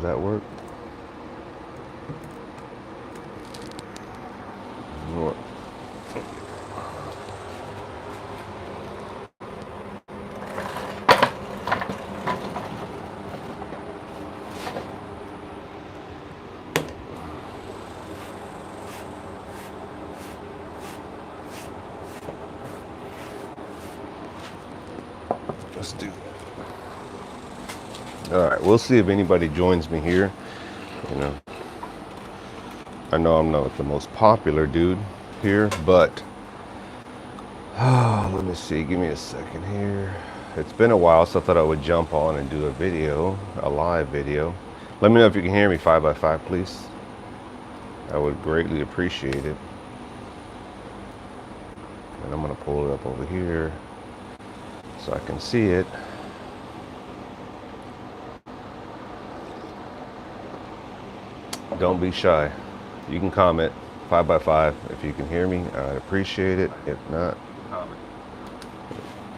that work? What? Let's do. All right, we'll see if anybody joins me here. You know I'm not the most popular dude here, but let me see. Give me a second here. It's been a while, so I thought I would jump on and do a video, a live video. Let me know if you can hear me 5x5, please. I would greatly appreciate it. And I'm gonna pull it up over here so I can see it. Don't be shy. You can comment 5x5 if you can hear me. I'd appreciate it. If not, comment.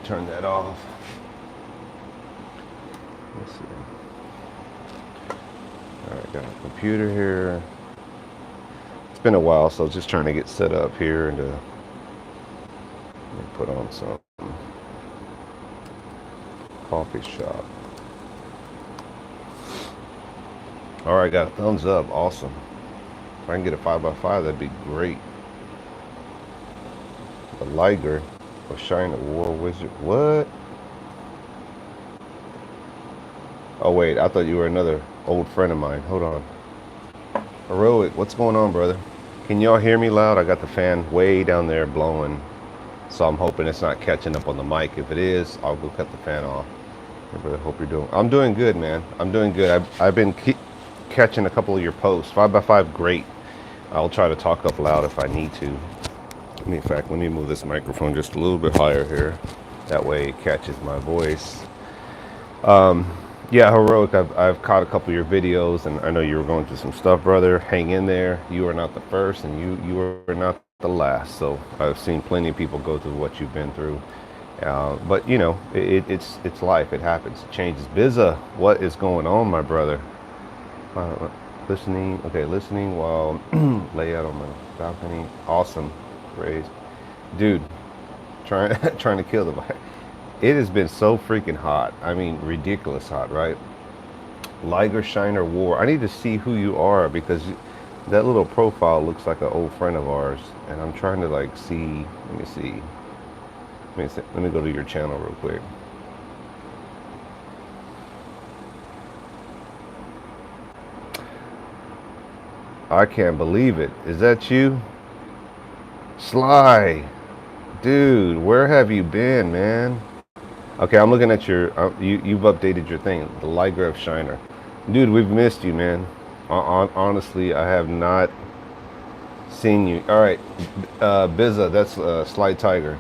Turn that off. Let's see. All right, got a computer here. It's been a while, so just trying to get set up here and to put on some coffee shop. All right, got a thumbs up. Awesome. If I can get a 5x5, that'd be great. The Liger of Shiner War Wizard. What? Oh wait, I thought you were another old friend of mine. Hold on. Heroic, what's going on, brother? Can y'all hear me loud? I got the fan way down there blowing, so I'm hoping it's not catching up on the mic. If it is, I'll go cut the fan off. Hey, brother, hope you're doing. I'm doing good, man. I'm doing good. I've been catching a couple of your posts. 5x5, great. I'll try to talk up loud if I need to. In fact, let me move this microphone just a little bit higher here. That way it catches my voice. Yeah, Heroic, I've caught a couple of your videos, and I know you were going through some stuff, brother. Hang in there. You are not the first, and you are not the last. So I've seen plenty of people go through what you've been through. But, you know, it's life. It happens. It changes. Bizza, what is going on, my brother? Listening. Okay, listening while lay out on my balcony. Awesome. Praise. Dude, trying to kill the vibe. It has been so freaking hot. I mean, ridiculous hot, right? Liger Shiner War. I need to see who you are, because that little profile looks like an old friend of ours, and I'm trying to like see. Let me see. Let me go to your channel real quick. I can't believe it. Is that you? Sly. Dude, where have you been, man? Okay, I'm looking at your, you've updated your thing, the Liger of Shiner. Dude, we've missed you, man. Honestly, I have not seen you. All right, Bizza, that's Sly Tiger.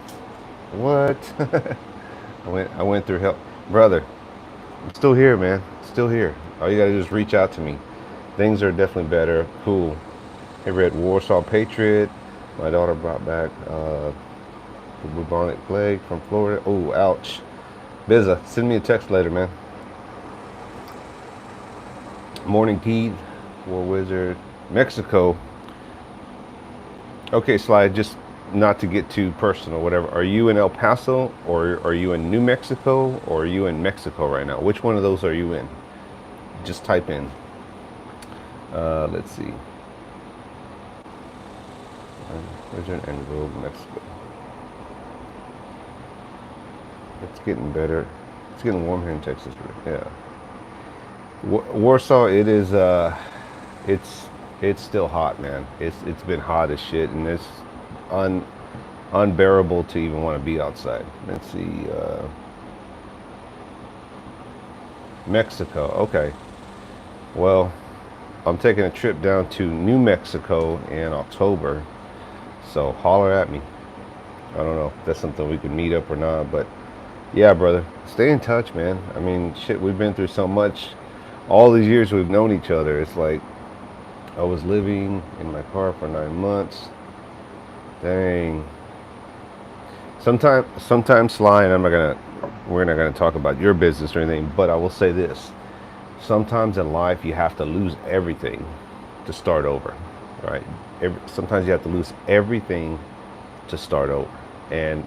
What? I went through hell. Brother, I'm still here, man. Still here. All you gotta do is reach out to me. Things are definitely better. Cool. Hey, Red Warsaw Patriot. My daughter brought back the bubonic plague from Florida. Oh, ouch. Bizza, send me a text later, man. Morning Keith, War Wizard, Mexico. Okay, Sly, just not to get too personal, whatever. Are you in El Paso, or are you in New Mexico, or are you in Mexico right now? Which one of those are you in? Just type in. Let's see. Wizard and Rogue, Mexico. It's getting better. It's getting warm here in Texas. Yeah. Warsaw, it is. It's still hot, man. It's been hot as shit, and it's unbearable to even want to be outside. Let's see. Mexico. Okay. Well, I'm taking a trip down to New Mexico in October, so holler at me. I don't know if that's something we could meet up or not, but yeah, brother, stay in touch, man. I mean, shit, we've been through so much. All these years we've known each other. It's like I was living in my car for 9 months. Dang. Sometimes, Sly, and we're not gonna talk about your business or anything, but I will say this. Sometimes in life you have to lose everything to start over, right? Sometimes you have to lose everything to start over. And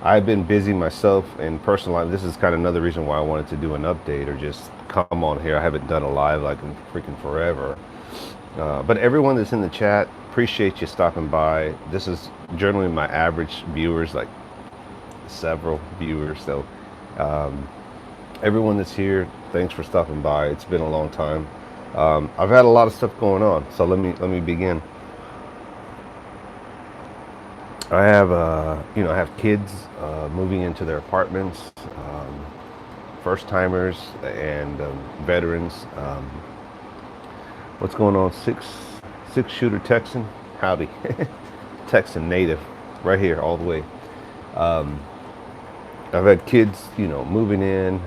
I've been busy myself in personal life. This is kind of another reason why I wanted to do an update or just come on here. I haven't done a live like in freaking forever. But everyone that's in the chat, appreciate you stopping by. This is generally my average viewers, like several viewers. So everyone that's here, thanks for stopping by. It's been a long time. I've had a lot of stuff going on, so let me begin. I have I have kids moving into their apartments, first timers and veterans. What's going on? Six shooter Texan, howdy, Texan native, right here all the way. I've had kids, moving in,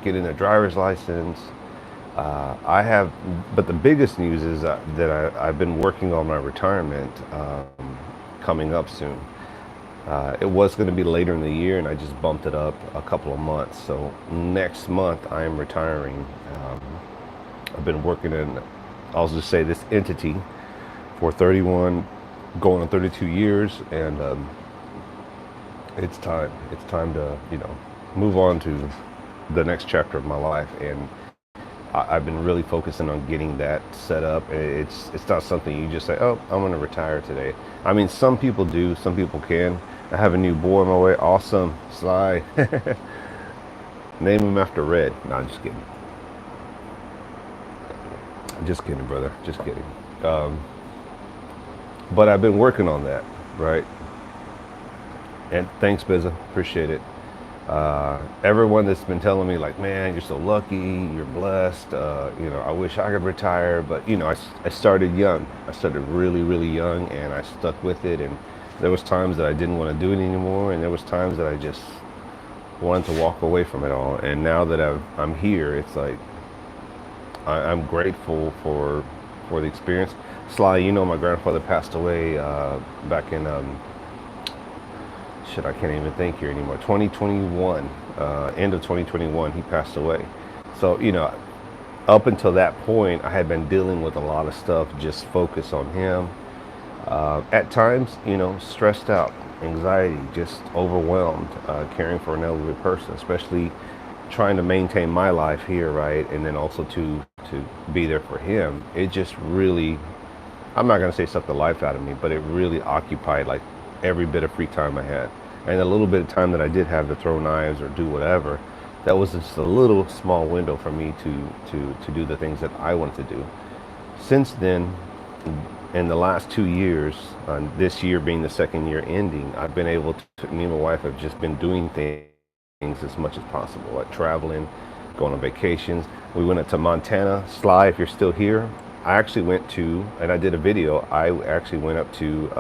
getting their driver's license. But the biggest news is that I've been working on my retirement coming up soon. It was going to be later in the year, and I just bumped it up a couple of months. So next month I am retiring. I've been working in, I'll just say, this entity for 31, going on 32 years, and it's time. It's time to, move on to the next chapter of my life. And I've been really focusing on getting that set up. It's not something you just say, oh, I'm going to retire today. I mean, some people do, some people can. I have a new boy on my way. Awesome. Sly. Name him after Red. No, I'm just kidding. Just kidding, brother. Just kidding. But I've been working on that, right? And thanks, Bizza. Appreciate it. Everyone that's been telling me, like, man, you're so lucky, you're blessed, I wish I could retire. But I started young. I started really, really young, and I stuck with it. And there was times that I didn't want to do it anymore, and there was times that I just wanted to walk away from it all. And now that I'm here, it's like I'm grateful for the experience. Sly, my grandfather passed away back in I can't even think here anymore. 2021, end of 2021, he passed away. So, up until that point, I had been dealing with a lot of stuff, just focus on him. At times, stressed out, anxiety, just overwhelmed, caring for an elderly person, especially trying to maintain my life here, right? And then also to be there for him. It just really, I'm not going to say sucked the life out of me, but it really occupied like every bit of free time I had. And a little bit of time that I did have to throw knives or do whatever, that was just a little small window for me to do the things that I wanted to do. Since then, in the last 2 years, this year being the second year ending, I've been able to, me and my wife have just been doing things as much as possible, like traveling, going on vacations. We went up to Montana. Sly, if you're still here, I actually went to, and I did a video, I actually went up to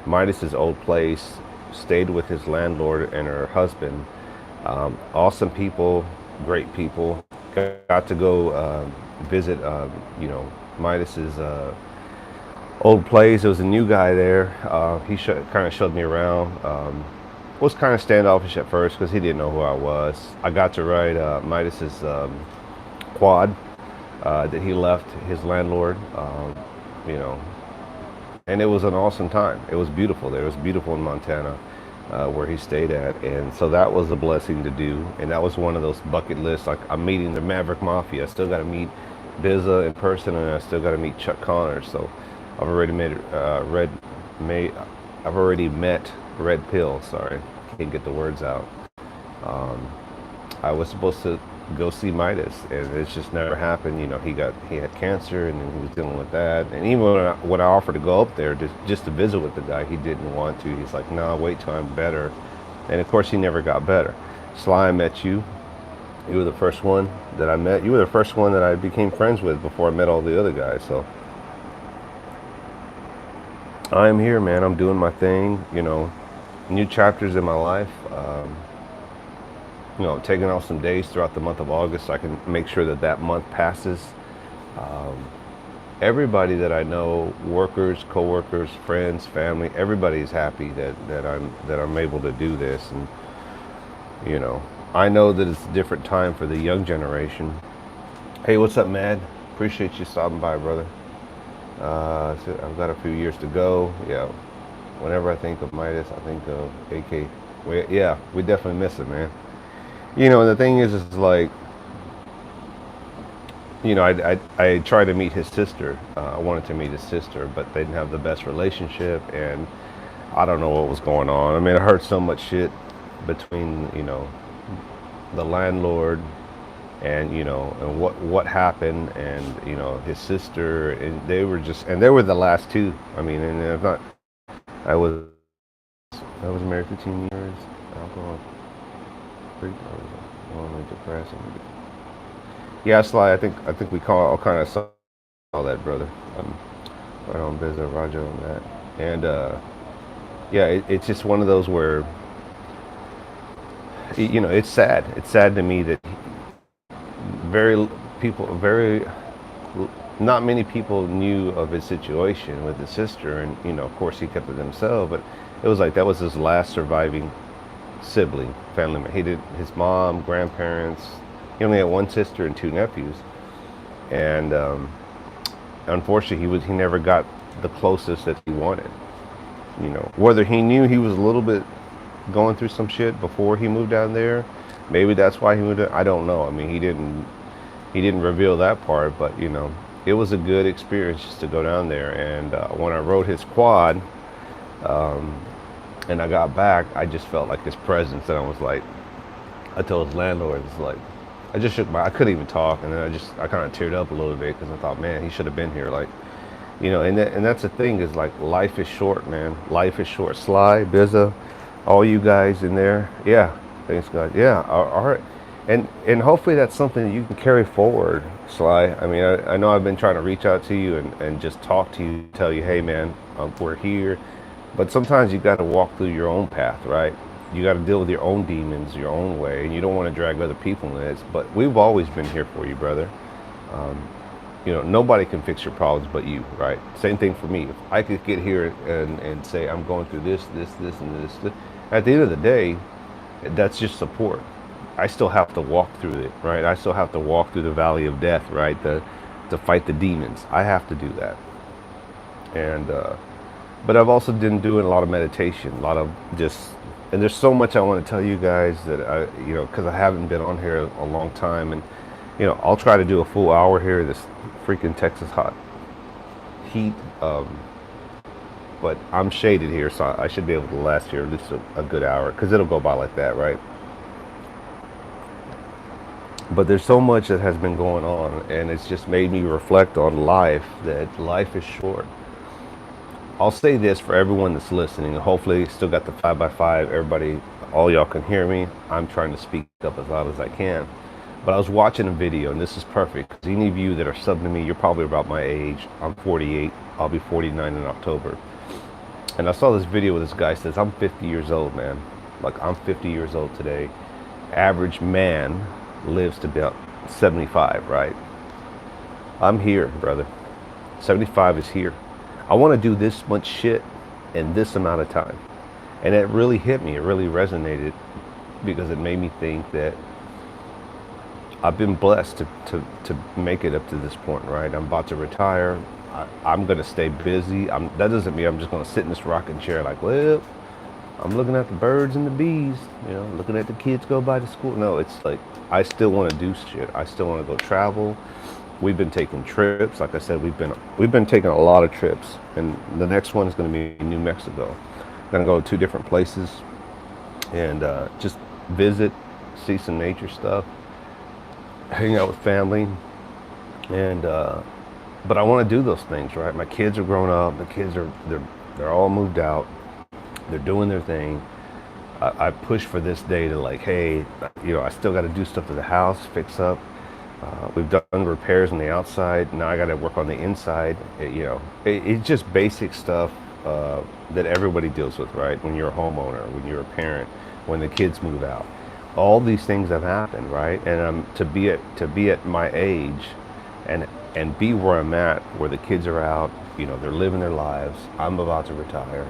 Midas's old place, stayed with his landlord and her husband. Awesome people, great people. Got to go visit, Midas's old place. There was a new guy there. He kind of showed me around. Was kind of standoffish at first because he didn't know who I was. I got to ride Midas's quad that he left his landlord. And it was an awesome time. It was beautiful there. It was beautiful in Montana, where he stayed at. And so that was a blessing to do. And that was one of those bucket lists. Like, I'm meeting the Maverick Mafia. I still got to meet Bizza in person, and I still got to meet Chuck Connors. So I've already I've already met Red Pill. Sorry, can't get the words out. I was supposed to go see Midas, and it's just never happened. He had cancer, and he was dealing with that. And even when I offered to go up there just to visit with the guy, he didn't want to. He's like, "No, wait till I'm better." And of course, he never got better. Sly, I met you. You were the first one that I met. You were the first one that I became friends with before I met all the other guys. So I'm here, man. I'm doing my thing. New chapters in my life. Taking off some days throughout the month of August so I can make sure that month passes. Everybody that I know, workers, co-workers, friends, family, everybody is happy that I'm able to do this. And I know that it's a different time for the young generation. Hey, what's up, man? Appreciate you stopping by, brother. So I've got a few years to go. Yeah, whenever I think of Midas, I think of AK. Yeah, we definitely miss it, man. And the thing is like, I tried to meet his sister. I wanted to meet his sister, but they didn't have the best relationship, and I don't know what was going on. I mean, I heard so much shit between, the landlord and and what happened, and his sister, and they were the last two. I mean, and if not, I was I was married 15 years. Alcohol, freak, I was lonely, depressed. Yeah, Sly. I think we call all kind of saw that, brother. Um, right on business, Roger on that, and yeah, it's just one of those where it's sad. It's sad to me that very people very not many people knew of his situation with his sister, and of course he kept it to himself, but it was like that was his last surviving sibling, family member. He did his mom, grandparents. He only had one sister and two nephews, and unfortunately he never got the closest that he wanted. Whether he knew he was a little bit going through some shit before he moved down there, maybe that's why he moved. I don't know. I mean, he didn't reveal that part, but it was a good experience just to go down there. And when I rode his quad, and I got back, I just felt like his presence, and I was like, I told his landlord, it's like, I just shook I couldn't even talk, and then I kind of teared up a little bit because I thought, man, he should have been here, like, and that's the thing is like life is short, man. Life is short. Sly, Bizza, all you guys in there, yeah, thanks God, yeah, all right. And hopefully that's something that you can carry forward, Sly. I mean, I know I've been trying to reach out to you and just talk to you, tell you, hey man, we're here. But sometimes you got to walk through your own path, right? You got to deal with your own demons your own way, and you don't want to drag other people in it. But we've always been here for you, brother. Nobody can fix your problems but you, right? Same thing for me. If I could get here and say I'm going through this, and this, at the end of the day, that's just support. I still have to walk through it, right? I still have to walk through the valley of death, right? To fight the demons. I have to do that. And but I've also been doing a lot of meditation, a lot of just, and there's so much I want to tell you guys that because I haven't been on here a long time, and I'll try to do a full hour here. This freaking Texas hot heat, but I'm shaded here, so I should be able to last here at least a good hour, because it'll go by like that, right? But there's so much that has been going on, and it's just made me reflect on life, that life is short. I'll say this for everyone that's listening, and hopefully still got the 5x5. Everybody, all y'all can hear me. I'm trying to speak up as loud as I can. But I was watching a video, and this is perfect, because any of you that are subbing to me, you're probably about my age. I'm 48. I'll be 49 in October. And I saw this video where this guy says, I'm 50 years old, man. Like, I'm 50 years old today. Average man lives to about 75, right? I'm here, brother. 75 is here. I want to do this much shit in this amount of time. And it really hit me. It really resonated, because it made me think that I've been blessed to make it up to this point, right? I'm about to retire. I'm going to stay busy. That doesn't mean I'm just going to sit in this rocking chair like, well, I'm looking at the birds and the bees, looking at the kids go by to school. No, it's like, I still want to do shit. I still want to go travel. We've been taking trips. Like I said, we've been taking a lot of trips, and the next one is going to be New Mexico. Going to go to two different places and just visit, see some nature stuff, hang out with family, and but I want to do those things, right? My kids are grown up. The kids they're all moved out. They're doing their thing. I push for this day to like, hey, I still got to do stuff to the house, fix up. We've done repairs on the outside. Now I got to work on the inside. It's just basic stuff that everybody deals with, right? When you're a homeowner, when you're a parent, when the kids move out, all these things have happened, right? And to be at my age, and be where I'm at, where the kids are out, they're living their lives. I'm about to retire.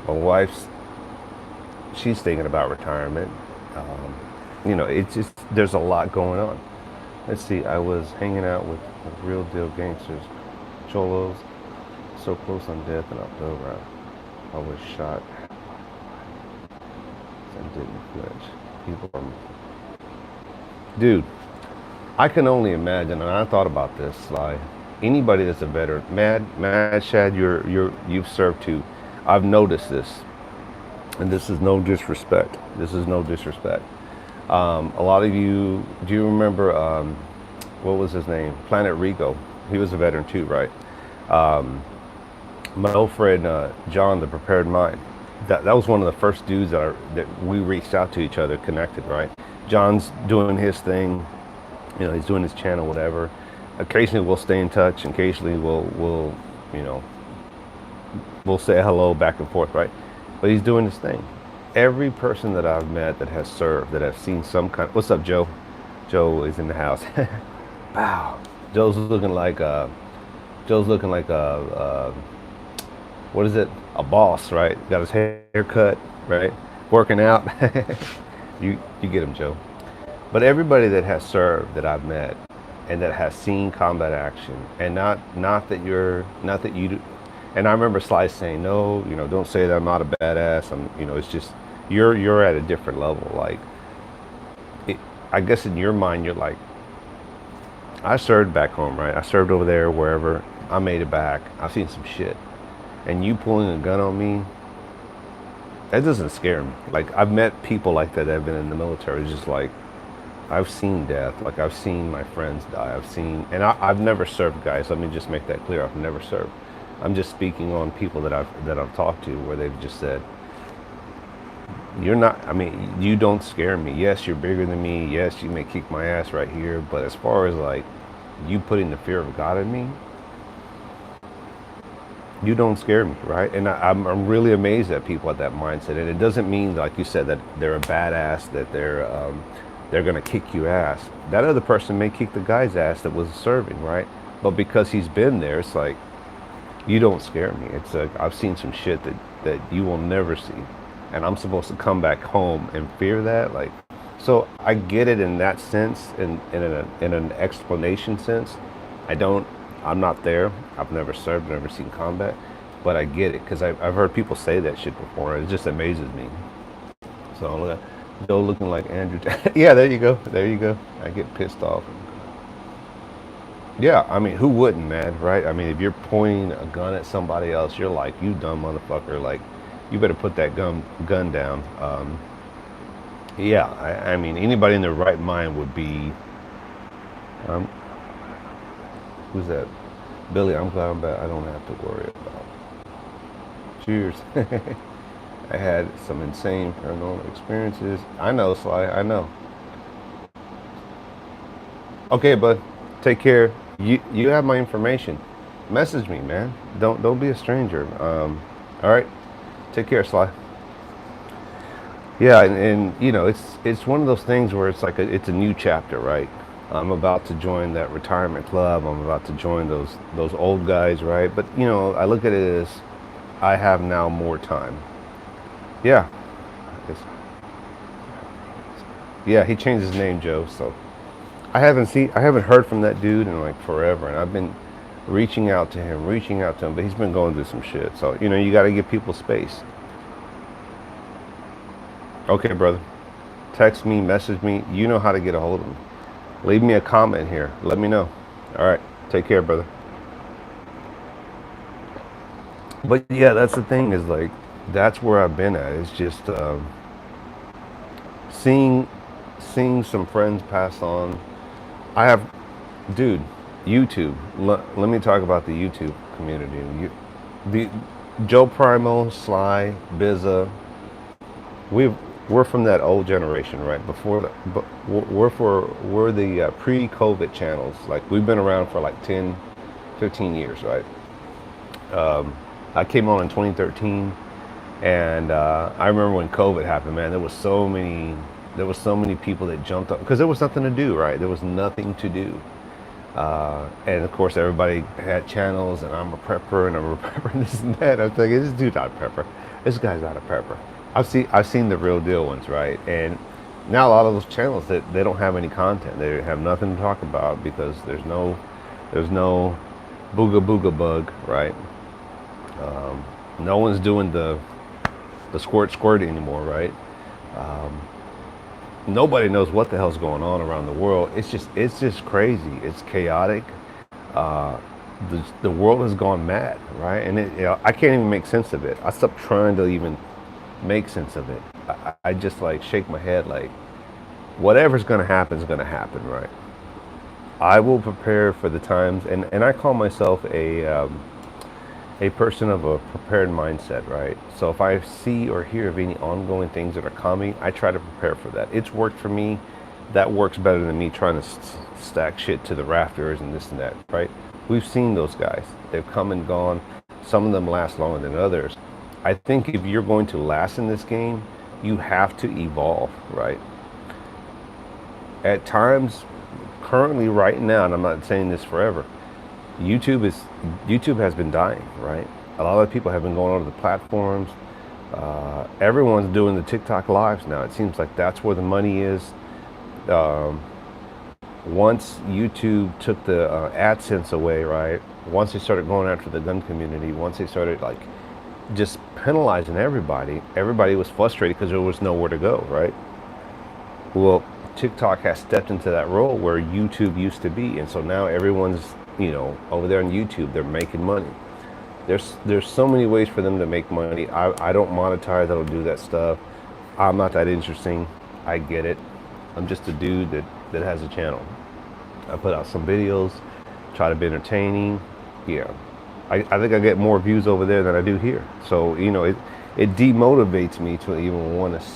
My wife's, she's thinking about retirement. It's just, there's a lot going on. Let's see. I was hanging out with real deal gangsters, cholos, so close on death in October. I was shot and didn't flinch. People are, dude. I can only imagine, and I thought about this. Like anybody that's a veteran, Mad Shad, you've served too. I've noticed this, and this is no disrespect. This is no disrespect. A lot of you, do you remember what was his name? Planet Rico. He was a veteran too, right? My old friend John, the Prepared Mind. That was one of the first dudes that we reached out to each other, connected, right? John's doing his thing, he's doing his channel, whatever. Occasionally we'll stay in touch. Occasionally we'll you know we'll say hello back and forth, right? But he's doing his thing. Every person that I've met that has served, that have seen some kind. What's up, Joe? Joe is in the house. Wow. Joe's looking like a. Joe's looking like a. What is it? A boss, right? Got his hair cut, right? Working out. You get him, Joe. But everybody that has served that I've met, and that has seen combat action, and not that you. And I remember Slice saying, "No, don't say that I'm not a badass. It's just you're at a different level. Like, I guess in your mind, you're like, I served back home, right? I served over there, wherever. I made it back. I've seen some shit, and you pulling a gun on me, that doesn't scare me. Like, I've met people like that have been in the military. It's just like, I've seen death. Like, I've seen my friends die. I've never served, guys. Let me just make that clear. I've never served. I'm just speaking on people that I've talked to where they've just said, you're not, you don't scare me. Yes, you're bigger than me. Yes, you may kick my ass right here. But as far as like you putting the fear of God in me, you don't scare me, right? And I'm really amazed at people at that mindset. And it doesn't mean, like you said, that they're a badass, that they're gonna kick you ass. That other person may kick the guy's ass that was serving, right? But because he's been there, it's like, you don't scare me. It's like, I've seen some shit that you will never see. And I'm supposed to come back home and fear that? Like, so I get it in that sense, in an explanation sense. I'm not there. I've never served, never seen combat, but I get it because I've heard people say that shit before. It just amazes me. So look at Joe looking like Andrew. Yeah, there you go. There you go. I get pissed off. Yeah, who wouldn't, man, right? If you're pointing a gun at somebody else, you're like, you dumb motherfucker. Like, you better put that gun down. Yeah, anybody in their right mind would be. Um, who's that? Billy, I'm glad I don't have to worry about. Cheers. I had some insane paranormal experiences. I know, Sly. I know. Okay, bud. Take care. You have my information. Message me, man. Don't be a stranger. All right. Take care, Sly. Yeah, and it's one of those things where it's like it's a new chapter, right? I'm about to join that retirement club. I'm about to join those old guys, right? But I look at it as I have now more time. Yeah. Yeah, he changed his name, Joe. So I haven't heard from that dude in like forever, and I've been reaching out to him, but he's been going through some shit. So you got to give people space. Okay, brother. Text me, message me. You know how to get a hold of me. Leave me a comment here. Let me know. All right. Take care, brother. But yeah, that's the thing, is like, that's where I've been at. It's just seeing some friends pass on. I have, dude, YouTube. Let me talk about the YouTube community. The Joe Primo, Sly, Bizza. We're from that old generation, right? We're the pre-COVID channels. Like, we've been around for like 10, 15 years, right? I came on in 2013, and I remember when COVID happened, man. There was so many people that jumped up because there was nothing to do, right? There was nothing to do. And of course, everybody had channels, and I'm a prepper, and this and that. I'm thinking, this dude's not a prepper. This guy's not a prepper. I've seen the real deal ones, right? And Now a lot of those channels that they don't have any content. They have nothing to talk about because there's no booga booga bug, right? No one's doing the squirt squirt anymore, right? Nobody knows what the hell's going on around the world. It's just crazy. It's chaotic. Uh, the world has gone mad, right? And I can't even make sense of it. I stopped trying to even make sense of it. I just like shake my head like whatever's going to happen is going to happen, right? I will prepare for the times, and I call myself a person of a prepared mindset, right? So if I see or hear of any ongoing things that are coming, I try to prepare for that. It's worked for me. That works better than me trying to stack shit to the rafters and this and that, right? We've seen those guys. They've come and gone. Some of them last longer than others. I think if you're going to last in this game, you have to evolve, right? At times, currently right now, and I'm not saying this forever, YouTube is YouTube has been dying, right? A lot of people have been going onto the platforms. Everyone's doing the TikTok lives now. It seems like that's where the money is. Um, Once YouTube took the AdSense away, right? Once they started going after the gun community, once they started like just penalizing everybody, everybody was frustrated because there was nowhere to go, right? Well, TikTok has stepped into that role where YouTube used to be, and so now everyone's over there on YouTube. They're making money. There's so many ways for them to make money. I don't monetize. I don't do that stuff. I'm not that interesting. I get it. I'm just a dude that has a channel. I put out some videos, try to be entertaining. Yeah, I think I get more views over there than I do here. So it demotivates me to even want to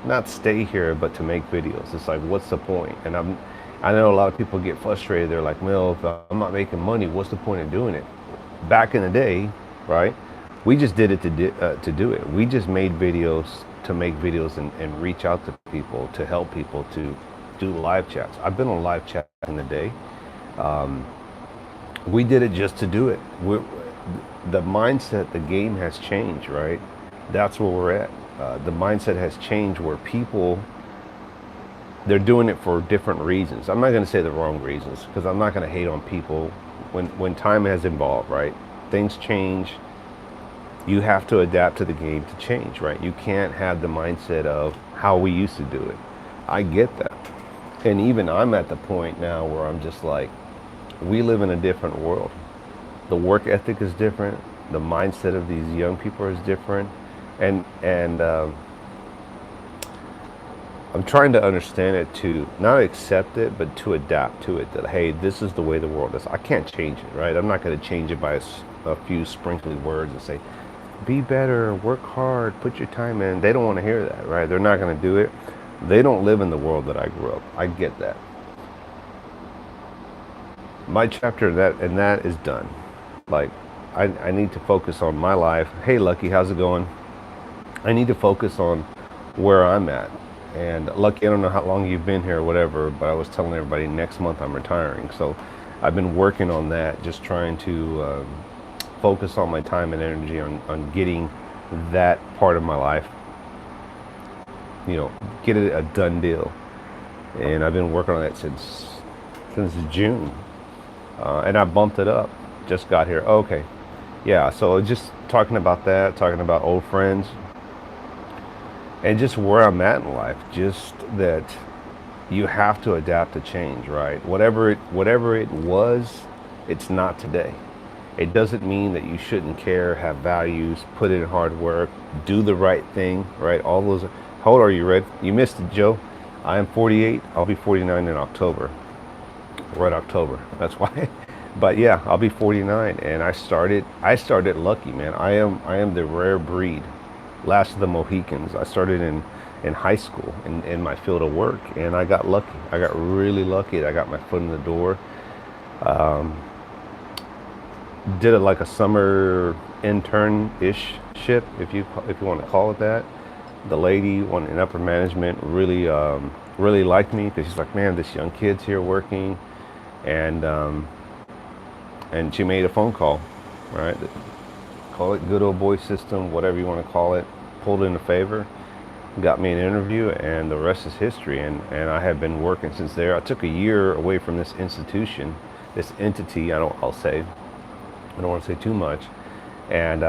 not stay here, but to make videos. It's like, what's the point? And I know a lot of people get frustrated. They're like, well, if I'm not making money, what's the point of doing it? Back in the day, right? We just did it to do it. We just made videos to make videos and reach out to people, to help people, to do live chats. I've been on live chat in the day. We did it just to do it. The mindset, the game has changed, right? That's where we're at. The mindset has changed where people, they're doing it for different reasons. I'm not going to say the wrong reasons because I'm not going to hate on people. When time has evolved, right? Things change. You have to adapt to the game to change, right? You can't have the mindset of how we used to do it. I get that. And even I'm at the point now where I'm just like, we live in a different world. The work ethic is different. The mindset of these young people is different. And I'm trying to understand it, to not accept it, but to adapt to it. That, hey, this is the way the world is. I can't change it, right? I'm not going to change it by a few sprinkly words and say, be better, work hard, put your time in. They don't want to hear that, right? They're not going to do it. They don't live in the world that I grew up. I get that. My chapter that is done. Like, I need to focus on my life. Hey, Lucky, how's it going? I need to focus on where I'm at. And Lucky, I don't know how long you've been here or whatever, but I was telling everybody next month I'm retiring. So I've been working on that, just trying to focus on my time and energy on getting that part of my life, get it a done deal. And I've been working on that since June. And I bumped it up. Just got here. Okay. Yeah, so just talking about that, talking about old friends, and just where I'm at in life. Just that you have to adapt to change, right? Whatever it was, it's not today. It doesn't mean that you shouldn't care, have values, put in hard work, do the right thing, right? All those. How old are you, Red? You missed it, Joe. I am 48. I'll be 49 in October. Right, October. That's why. But yeah, I'll be 49, and I started lucky, man. I am the rare breed, last of the Mohicans. I started in high school in my field of work, and I got lucky. I got really lucky. I got my foot in the door. Did it like a summer intern-ish ship, if you want to call it that. The lady in upper management really liked me because she's like, man, this young kid's here working, and she made a phone call, right? Call it good old boy system, whatever you want to call it. Pulled in a favor, got me an interview, and the rest is history. And I have been working since there. I took a year away from this institution, this entity. I don't want to say too much, and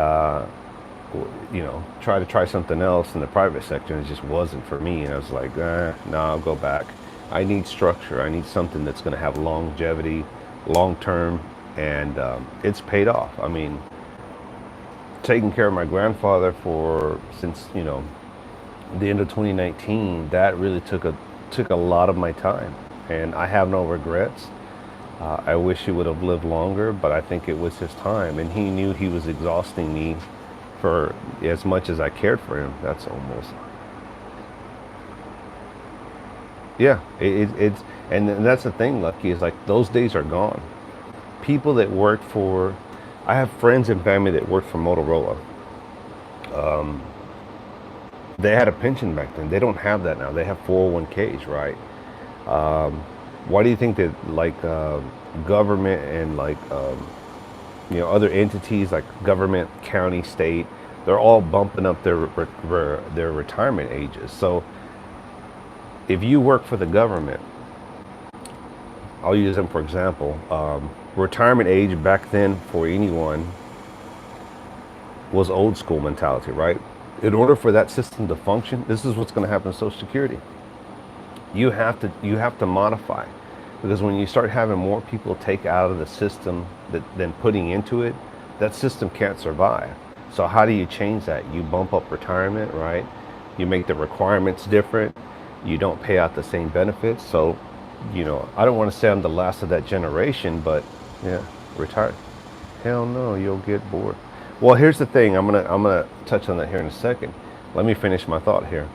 try something else in the private sector, and it just wasn't for me. And I was like, no, I'll go back. I need structure. I need something that's going to have longevity, long term, and it's paid off. I mean, taking care of my grandfather for since the end of 2019, that really took a lot of my time, and I have no regrets. I wish he would have lived longer, but I think it was his time, and he knew he was exhausting me for as much as I cared for him. That's almost, yeah. It's and that's the thing, Lucky, is like those days are gone. People that work for, I have friends and family that work for Motorola. They had a pension back then. They don't have that now. They have 401ks, right? Why do you think that like government and like other entities like government, county, state, they're all bumping up their retirement ages? So if you work for the government, I'll use them for example. Retirement age back then for anyone was old school mentality, right? In order for that system to function, this is what's going to happen to Social Security. You have to modify, because when you start having more people take out of the system than putting into it, that system can't survive. So how do you change that? You bump up retirement, right? You make the requirements different. You don't pay out the same benefits. So, I don't want to say I'm the last of that generation, but yeah, retired. Hell no, you'll get bored. Well, here's the thing. I'm gonna touch on that here in a second. Let me finish my thought here.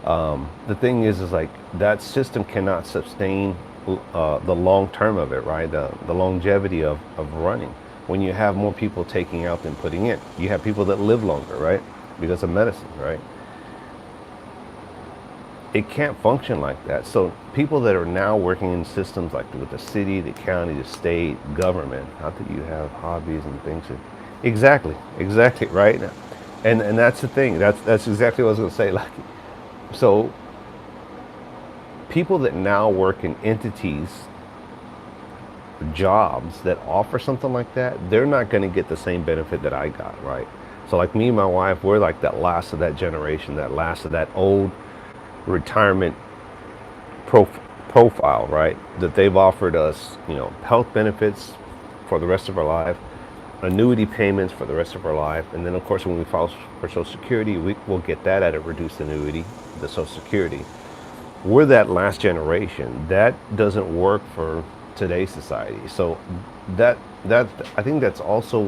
The thing is like that system cannot sustain the long term of it, right? The longevity of running. When you have more people taking out than putting in, you have people that live longer, right? Because of medicine, right? It can't function like that. So people that are now working in systems like with the city, the county, the state, government, not that you have hobbies and things. Exactly, right? And that's the thing. That's exactly what I was going to say. Like, so people that now work in entities, jobs that offer something like that, they're not going to get the same benefit that I got, right? So like me and my wife, we're like that last of that generation, that last of that old retirement profile, right? That they've offered us, health benefits for the rest of our life, annuity payments for the rest of our life, and then of course when we file for Social Security, we'll get that at a reduced annuity, the Social Security. We're that last generation. That doesn't work for today's society. So that I think that's also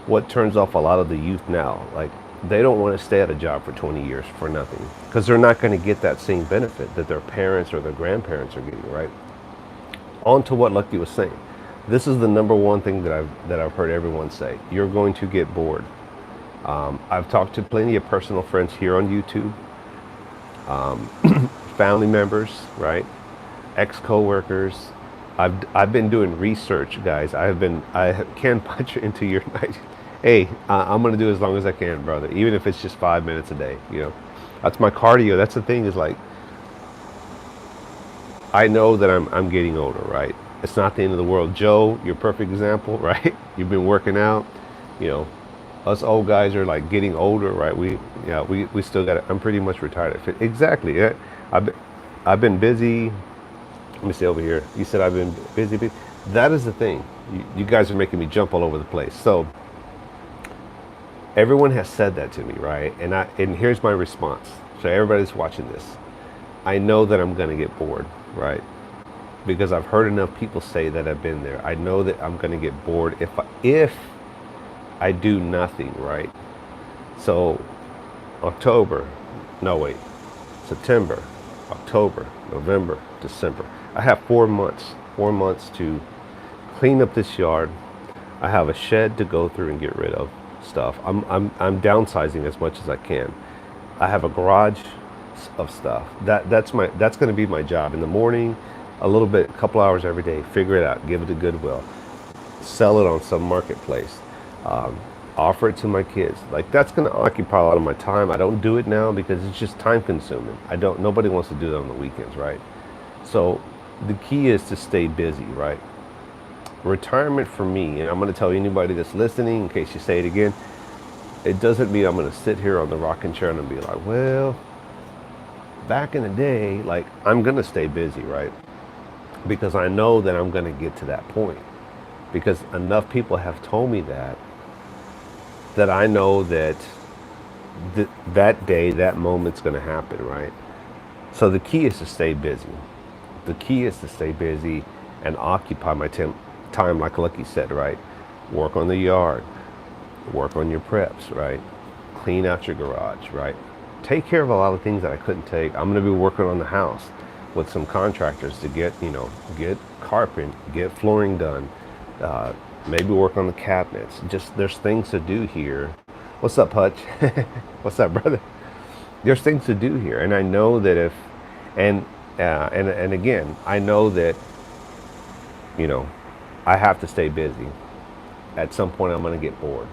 what turns off a lot of the youth now. Like, they don't want to stay at a job for 20 years for nothing, because they're not going to get that same benefit that their parents or their grandparents are getting, right? On to what Lucky was saying. This is the number one thing that I've heard everyone say. You're going to get bored. I've talked to plenty of personal friends here on YouTube, family members, right? Ex-coworkers. I've been doing research, guys. I can punch into your night. Hey, I'm gonna do as long as I can, brother. Even if it's just 5 minutes a day. That's my cardio. That's the thing. Is like, I know that I'm getting older, right? It's not the end of the world. Joe, you're a perfect example, right? You've been working out. You know, us old guys are like getting older, right? We still got. I'm pretty much retired at 50. Exactly. Yeah. I've been busy. Let me see over here. You said I've been busy. That is the thing. You guys are making me jump all over the place. So everyone has said that to me, right? And here's my response. So everybody's watching this. I know that I'm gonna get bored, right? Because I've heard enough people say that I've been there. I know that I'm gonna get bored if I do nothing, right? So September, October, November, December. I have 4 months, 4 months to clean up this yard. I have a shed to go through and get rid of stuff. I'm downsizing as much as I can. I have a garage of stuff. That's going to be my job in the morning. A little bit, a couple hours every day. Figure it out. Give it to Goodwill. Sell it on some marketplace. offer it to my kids. Like that's going to occupy a lot of my time. I don't do it now because it's just time consuming. I don't, nobody wants to do that on the weekends, right? So the key is to stay busy, right? Retirement for me, and I'm going to tell anybody that's listening in case you say it again, it doesn't mean I'm going to sit here on the rocking chair and be like, well, back in the day, like I'm going to stay busy, right? Because I know that I'm going to get to that point because enough people have told me that I know that that day, that moment's going to happen, right? So the key is to stay busy. The key is to stay busy and occupy my time, like Lucky said, right? Work on the yard, work on your preps, right? Clean out your garage, right? Take care of a lot of things that I couldn't take. I'm going to be working on the house with some contractors to get, get carpet, get flooring done, maybe work on the cabinets. Just there's things to do here. What's up, Hutch? What's up, brother? There's things to do here, and I know that if, and and again, I know that you know I have to stay busy. At some point, I'm going to get bored.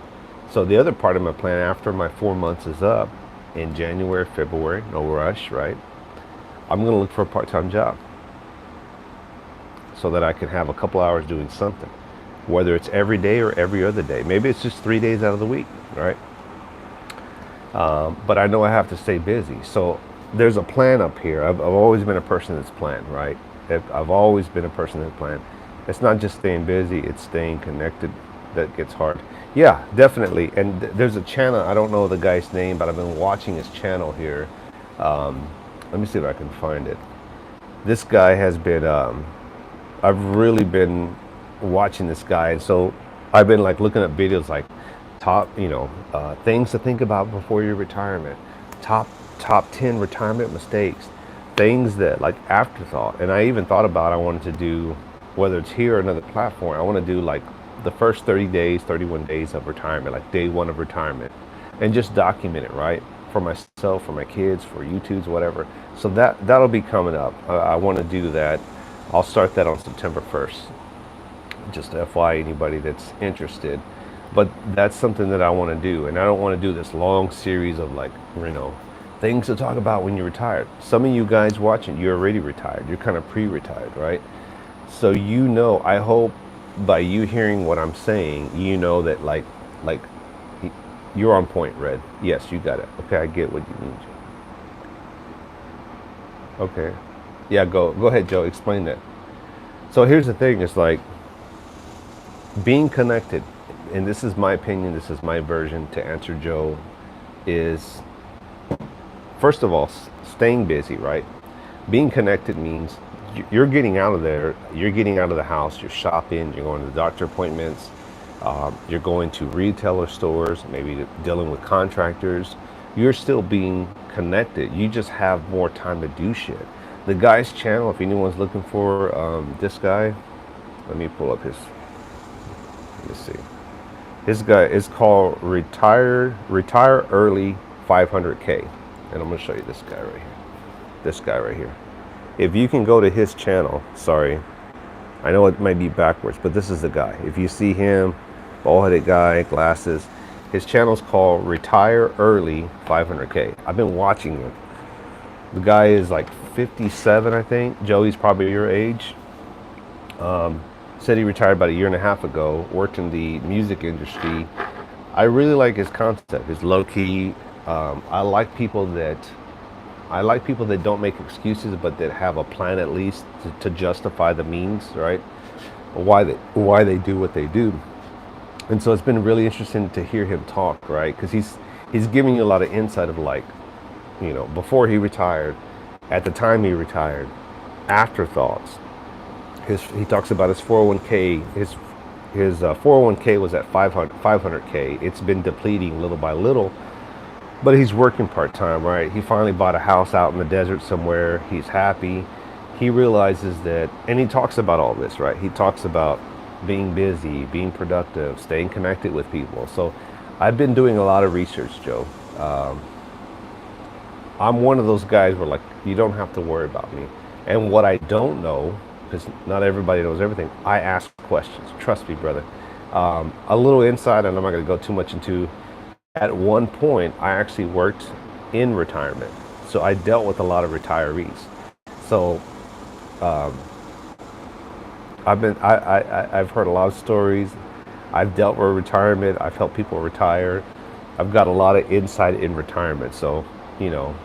So the other part of my plan after my 4 months is up in January, February, no rush, right? I'm going to look for a part-time job so that I can have a couple hours doing something, whether it's every day or every other day. Maybe it's just 3 days out of the week, right? But I know I have to stay busy. So there's a plan up here. I've always been a person that's planned, right? I've always been a person that's planned. It's not just staying busy, it's staying connected that gets hard. Yeah, definitely. And there's a channel, I don't know the guy's name, but I've been watching his channel here. Let me see if I can find it. This guy has been, I've really been watching this guy. And so I've been like looking at videos like top, things to think about before your retirement, top 10 retirement mistakes, things that like afterthought. And I even thought about I wanted to do, whether it's here or another platform, I want to do like the first 30 days, 31 days of retirement, like day one of retirement, and just document it, right? For myself, for my kids, for YouTube's, whatever. So that'll be coming up. I want to do that. I'll start that on September 1st. Just FYI, anybody that's interested. But that's something that I want to do, and I don't want to do this long series of like, things to talk about when you're retired. Some of you guys watching, you're already retired. You're kind of pre-retired, right? So I hope by you hearing what I'm saying, that like you're on point, Red. Yes, you got it. Okay, I get what you need. Okay. Yeah, go ahead, Joe. Explain that. So here's the thing, it's like being connected, and this is my opinion, this is my version to answer Joe, is first of all, staying busy, right? Being connected means you're getting out of there, you're getting out of the house, you're shopping, you're going to the doctor appointments, you're going to retailer stores, maybe dealing with contractors. You're still being connected. You just have more time to do shit. The guy's channel, if anyone's looking for this guy, let me pull up let me see. His guy is called Retire Early 500K. And I'm going to show you this guy right here. This guy right here. If you can go to his channel, sorry, I know it might be backwards, but this is the guy. If you see him, bald-headed guy, glasses, his channel's called Retire Early 500K. I've been watching him. The guy is like 57, I think. Joey's probably your age. Said he retired about a year and a half ago, worked in the music industry. I really like his concept. It's low-key. I like people that don't make excuses, but that have a plan at least to justify the means, right? Why they do what they do. And so it's been really interesting to hear him talk, right? Because he's giving you a lot of insight of like, before he retired, at the time he retired, afterthoughts. He talks about his 401k. His 401k was at 500k. It's been depleting little by little. But he's working part-time, right? He finally bought a house out in the desert somewhere. He's happy. He realizes that, and he talks about all this, right? He talks about being busy, being productive, staying connected with people. So I've been doing a lot of research, Joe. I'm one of those guys where like, you don't have to worry about me. And what I don't know, because not everybody knows everything, I ask questions. Trust me, brother. A little insight, and I'm not going to go too much into. At one point, I actually worked in retirement, so I dealt with a lot of retirees. So I've heard a lot of stories. I've dealt with retirement. I've helped people retire. I've got a lot of insight in retirement. So, you know,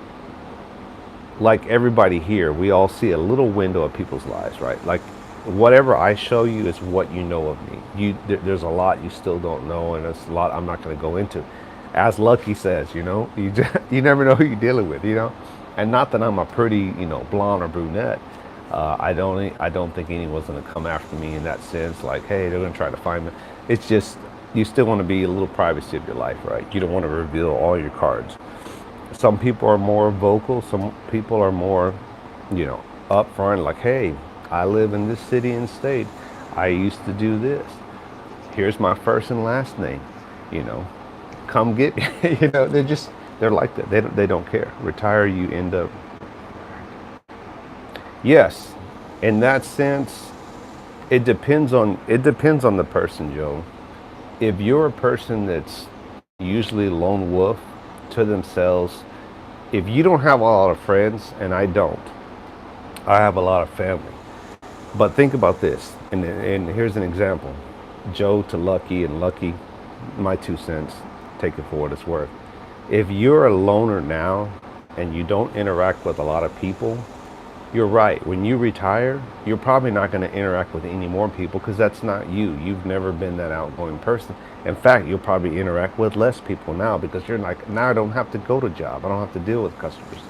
like everybody here, we all see a little window of people's lives, right? Like whatever I show you is what you know of me. There's a lot you still don't know, and there's a lot I'm not going to go into. As Lucky says, you just, you never know who you're dealing with, and not that I'm a pretty, blonde or brunette. I don't think anyone's going to come after me in that sense. Like, hey, they're going to try to find me. It's just you still want to be a little privacy of your life, right? You don't want to reveal all your cards. Some people are more vocal. Some people are more, upfront. Like, hey, I live in this city and state. I used to do this. Here's my first and last name. You know, come get me. They're like that. They don't care. Retire, you end up. Yes, in that sense, it depends on the person, Joe. If you're a person that's usually lone wolf to themselves, if you don't have a lot of friends, and I don't, I have a lot of family. But think about this, and here's an example. Joe to Lucky, and Lucky, my 2 cents, take it for what it's worth. If you're a loner now and you don't interact with a lot of people, you're right. When you retire, you're probably not going to interact with any more people because that's not you. You've never been that outgoing person. In fact, you'll probably interact with less people now because you're like, now I don't have to go to job. I don't have to deal with customers.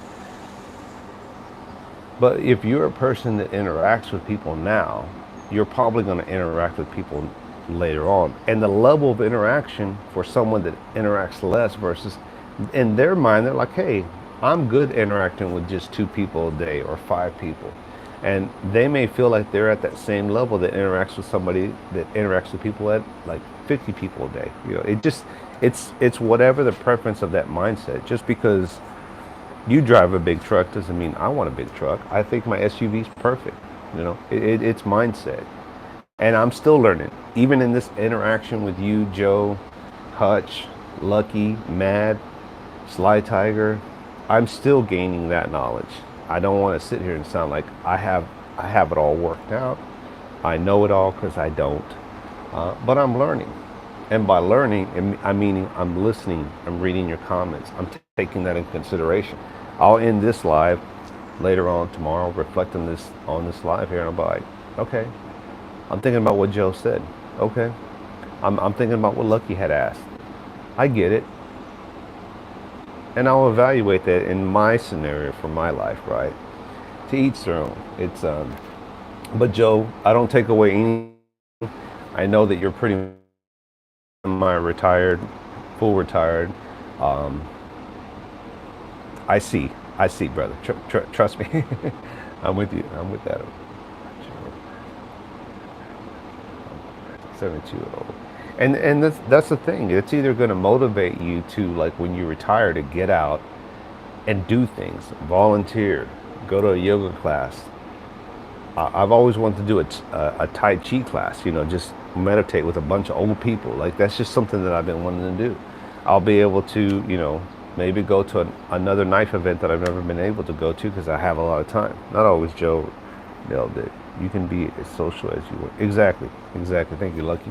But if you're a person that interacts with people now, you're probably going to interact with people later on. And the level of interaction for someone that interacts less versus in their mind, they're like, hey, I'm good interacting with just 2 people a day or 5 people. And they may feel like they're at that same level that interacts with somebody that interacts with people at like 50 people a day. It's whatever the preference of that mindset. Just because you drive a big truck doesn't mean I want a big truck. I think my SUV is perfect. It's mindset. And I'm still learning. Even in this interaction with you, Joe, Hutch, Lucky, Mad, Sly Tiger, I'm still gaining that knowledge. I don't want to sit here and sound like I have it all worked out. I know it all because I don't. But I'm learning. And by learning, I mean I'm listening, I'm reading your comments, I'm taking that in consideration. I'll end this live later on tomorrow, reflect on this live here, and I'll be like, okay, I'm thinking about what Joe said. Okay, I'm thinking about what Lucky had asked. I get it, and I'll evaluate that in my scenario for my life, right? To each their own. But Joe, I don't take away any. I know that you're pretty my retired, full retired. Um, I see, brother. Trust me. I'm with you. I'm with that. 72-year-old. And that's the thing. It's either going to motivate you to, like, when you retire, to get out and do things, volunteer, go to a yoga class. I've always wanted to do a Tai Chi class, just meditate with a bunch of old people. Like, that's just something that I've been wanting to do. I'll be able to, maybe go to another knife event that I've never been able to go to because I have a lot of time. Not always, Joe, nailed it. You can be as social as you want. Exactly. Thank you, Lucky.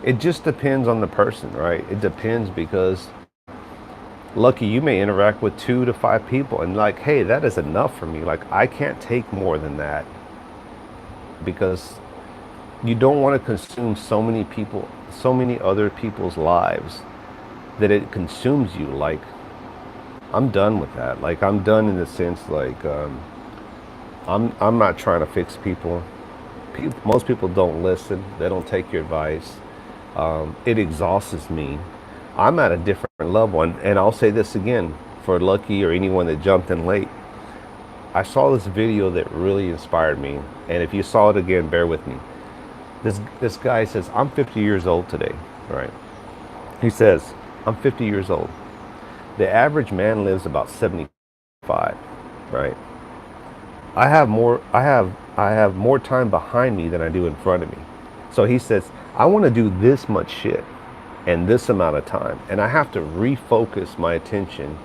It just depends on the person, right? It depends because, Lucky, you may interact with 2 to 5 people and like, hey, that is enough for me. Like, I can't take more than that because you don't want to consume so many people, so many other people's lives that it consumes you. Like, I'm done with that. Like, I'm done in the sense, like, I'm not trying to fix people. Most people don't listen. They don't take your advice. It exhausts me. I'm at a different level, and I'll say this again for Lucky or anyone that jumped in late. I saw this video that really inspired me, and if you saw it again, bear with me. This guy says, I'm 50 years old today, right? He says, I'm 50 years old. The average man lives about 75, right? I have more time behind me than I do in front of me. So he says, I want to do this much shit in this amount of time. And I have to refocus my attention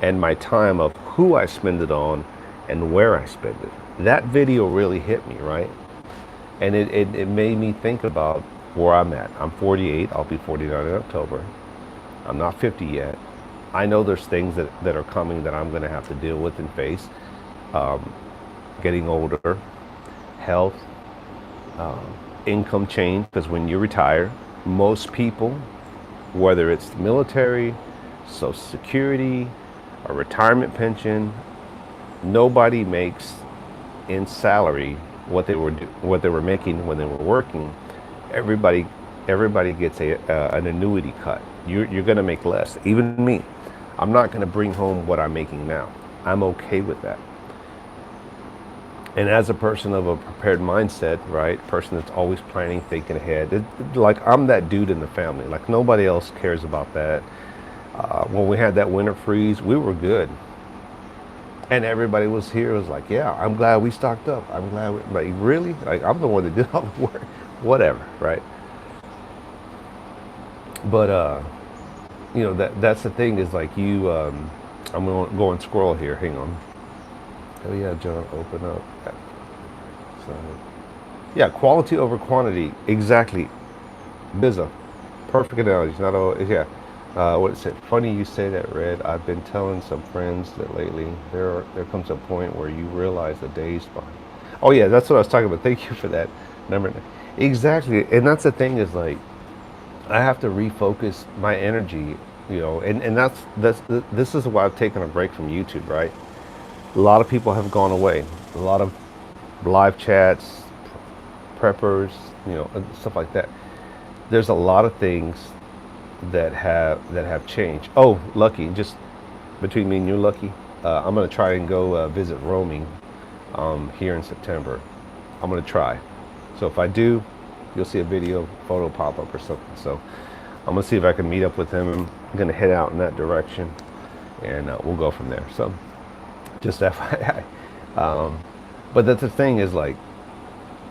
and my time of who I spend it on and where I spend it. That video really hit me, right? And it made me think about where I'm at. I'm 48, I'll be 49 in October. I'm not 50 yet. I know there's things that are coming that I'm going to have to deal with and face. Getting older, health, income change, because when you retire, most people, whether it's the military, Social Security, a retirement pension, nobody makes in salary what they were making when they were working. Everybody gets an annuity cut. You're going to make less. Even me, I'm not going to bring home what I'm making now. I'm okay with that. And as a person of a prepared mindset, right, person that's always planning, thinking ahead, like I'm that dude in the family. Like nobody else cares about that. When we had that winter freeze, we were good. And everybody was here. It was like, yeah, I'm glad we stocked up. I'm glad like, really? Like, I'm the one that did all the work. Whatever, right? But, you know, that's the thing is like you, I'm going to go and scroll here. Hang on. Oh, yeah, John, open up. So, yeah, quality over quantity. Exactly. Bizza. Perfect analogy. Not all, yeah. What it said, funny you say that, Red. I've been telling some friends that lately there comes a point where you realize the day's fine. Oh yeah, that's what I was talking about. Thank you for that. Number exactly, and that's the thing is like I have to refocus my energy, you know, and this is why I've taken a break from YouTube, right? A lot of people have gone away. A lot of live chats, preppers, you know, stuff like that. There's a lot of things that have changed. Oh, Lucky, just between me and you, Lucky, I'm gonna try and go visit roaming here in September. I'm gonna try. So if I do, you'll see a video, photo pop up or something. So I'm gonna see if I can meet up with him. I'm gonna head out in that direction, and we'll go from there. So just FYI. But that's the thing is like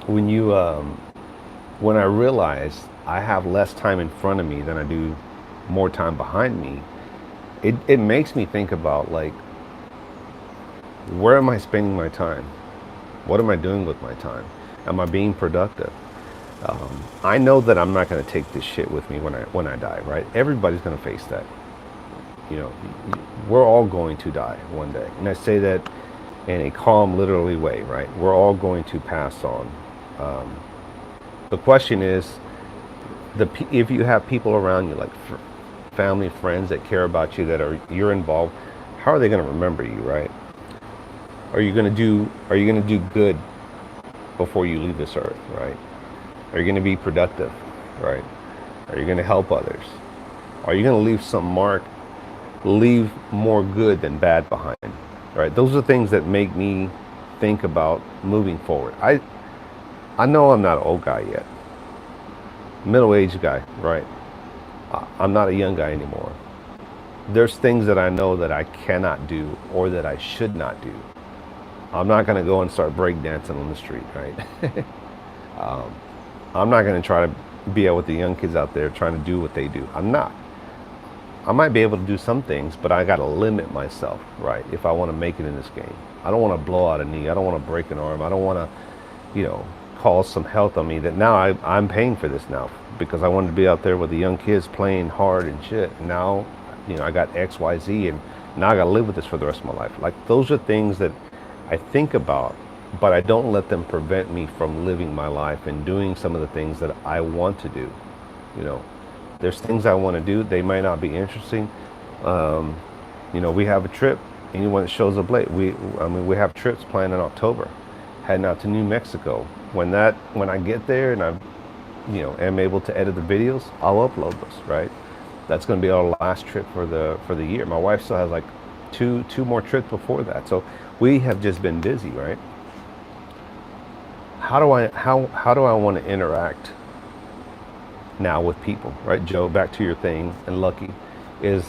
when you when I realize I have less time in front of me than I do more time behind me, it makes me think about like, where am I spending my time? What am I doing with my time? Am I being productive? I know that I'm not going to take this shit with me when I die, right? Everybody's going to face that. You know, we're all going to die one day. And I say that in a calm, literally way, right? We're all going to pass on. The question is, if you have people around you, like family, friends that care about you, you're involved, how are they going to remember you, right? Are you going to do good before you leave this earth, right? Are you going to be productive, right? Are you going to help others? Are you going to leave some mark, leave more good than bad behind, right? Those are things that make me think about moving forward. I know I'm not an old guy yet. Middle-aged guy, right? I'm not a young guy anymore. There's things that I know that I cannot do or that I should not do. I'm not going to go and start breakdancing on the street, right? I'm not going to try to be out with the young kids out there trying to do what they do. I'm not. I might be able to do some things, but I got to limit myself, right? If I want to make it in this game. I don't want to blow out a knee. I don't want to break an arm. I don't want to, you know, cause some health on me that now I'm paying for this now because I wanted to be out there with the young kids playing hard and shit. And now, you know, I got X, Y, Z, and now I got to live with this for the rest of my life. Like those are things that I think about, but I don't let them prevent me from living my life and doing some of the things that I want to do. You know, there's things I want to do. They might not be interesting. You know, we have a trip. Anyone that shows up late, we have trips planned in October, heading out to New Mexico. When I get there and am able to edit the videos, I'll upload those, right? That's going to be our last trip for the year. My wife still has like two more trips before that. So we have just been busy, right? How do I want to interact now with people, right? Joe, back to your thing, and Lucky, is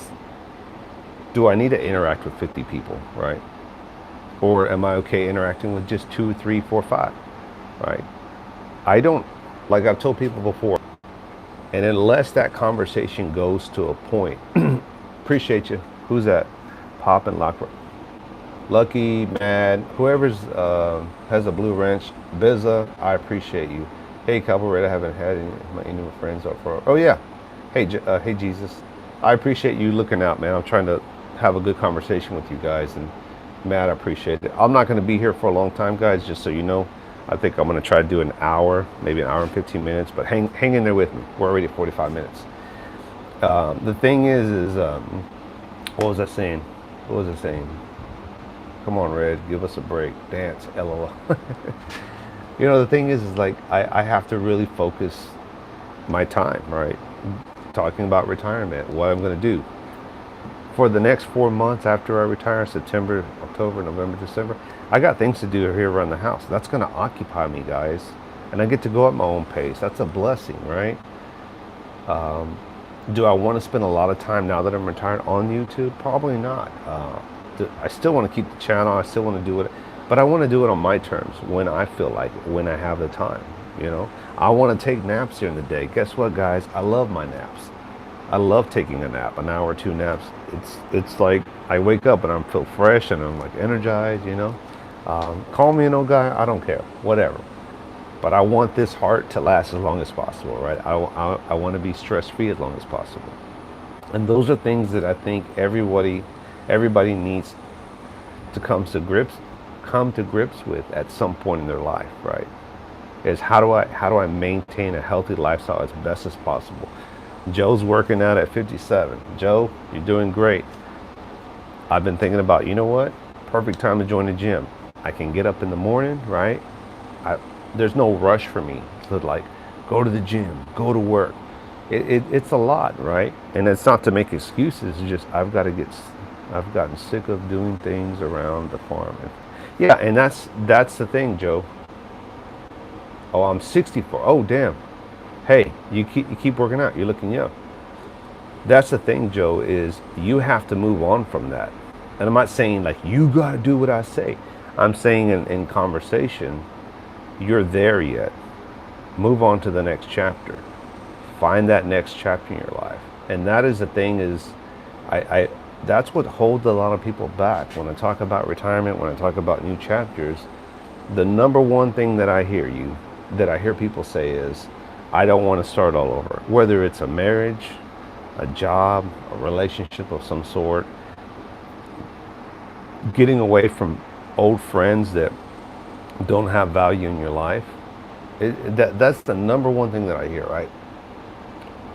do I need to interact with 50 people, right? Or am I okay interacting with just 2, 3, 4, 5, right? I don't, like I've told people before, And unless that conversation goes to a point, appreciate you. Who's that? Pop and Lock. Lucky, Mad, whoever's has a blue wrench, Bizza, I appreciate you. Hey, Cavalry, I haven't had any of my friends up for. Oh yeah, hey, hey Jesus, I appreciate you looking out, man. I'm trying to have a good conversation with you guys, and Matt, I appreciate it. I'm not going to be here for a long time, guys. Just so you know, I think I'm going to try to do an hour, maybe an hour and 15 minutes. But hang in there with me. We're already at 45 minutes. The thing is what was I saying? What was I saying? Come on, Red, give us a break. Dance, LOL. You know, the thing is like I have to really focus my time, right? Talking about retirement, what I'm going to do. For the next 4 months after I retire, September, October, November, December, I got things to do here around the house. That's going to occupy me, guys. And I get to go at my own pace. That's a blessing, right? Do I want to spend a lot of time now that I'm retired on YouTube? Probably not. I still want to keep the channel. I still want to do it, but I want to do it on my terms when I feel like it, when I have the time. You know, I want to take naps during the day. Guess what, guys? I love my naps. I love taking a nap, an hour or two naps. It's like I wake up and I feel fresh and I'm like energized. You know, call me an old guy. I don't care, whatever. But I want this heart to last as long as possible, right? I want to be stress free as long as possible. And those are things that I think everybody needs to come to grips with at some point in their life, right? Is how do I maintain a healthy lifestyle as best as possible? Joe's working out at 57. Joe, you're doing great. I've been thinking about, you know what? Perfect time to join the gym. I can get up in the morning, right? There's no rush for me to like go to the gym, go to work. It's a lot, right? And it's not to make excuses. It's just I've gotten sick of doing things around the farm. Yeah, and that's the thing, Joe. Oh, I'm 64. Oh, damn. Hey, you keep working out. You're looking young. That's the thing, Joe, is you have to move on from that. And I'm not saying like you got to do what I say. I'm saying in conversation, you're there yet. Move on to the next chapter. Find that next chapter in your life. And that is the thing is, I that's what holds a lot of people back. When I talk about retirement, when I talk about new chapters, the number one thing that I hear people say is, I don't want to start all over. Whether it's a marriage, a job, a relationship of some sort, getting away from old friends that don't have value in your life. That's the number one thing that I hear, right?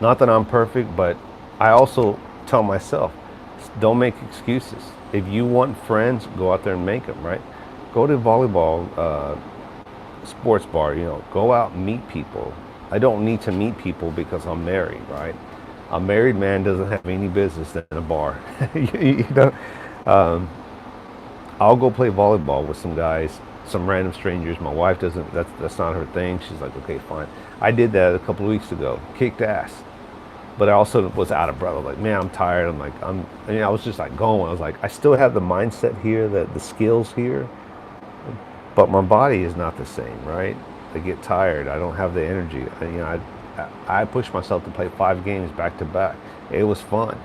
Not that I'm perfect, but I also tell myself, don't make excuses. If you want friends, go out there and make them, right? Go to volleyball, sports bar, you know, go out and meet people. I don't need to meet people because I'm married, right? A married man doesn't have any business in a bar. you know, I'll go play volleyball with some guys, some random strangers. My wife doesn't, that's not her thing. She's like, okay, fine. I did that a couple of weeks ago, kicked ass. But I also was out of breath. I was like, man, I'm tired. I was just like going. I was like, I still have the mindset here, the skills here, but my body is not the same, right? I get tired. I don't have the energy. I pushed myself to play 5 games back to back. It was fun,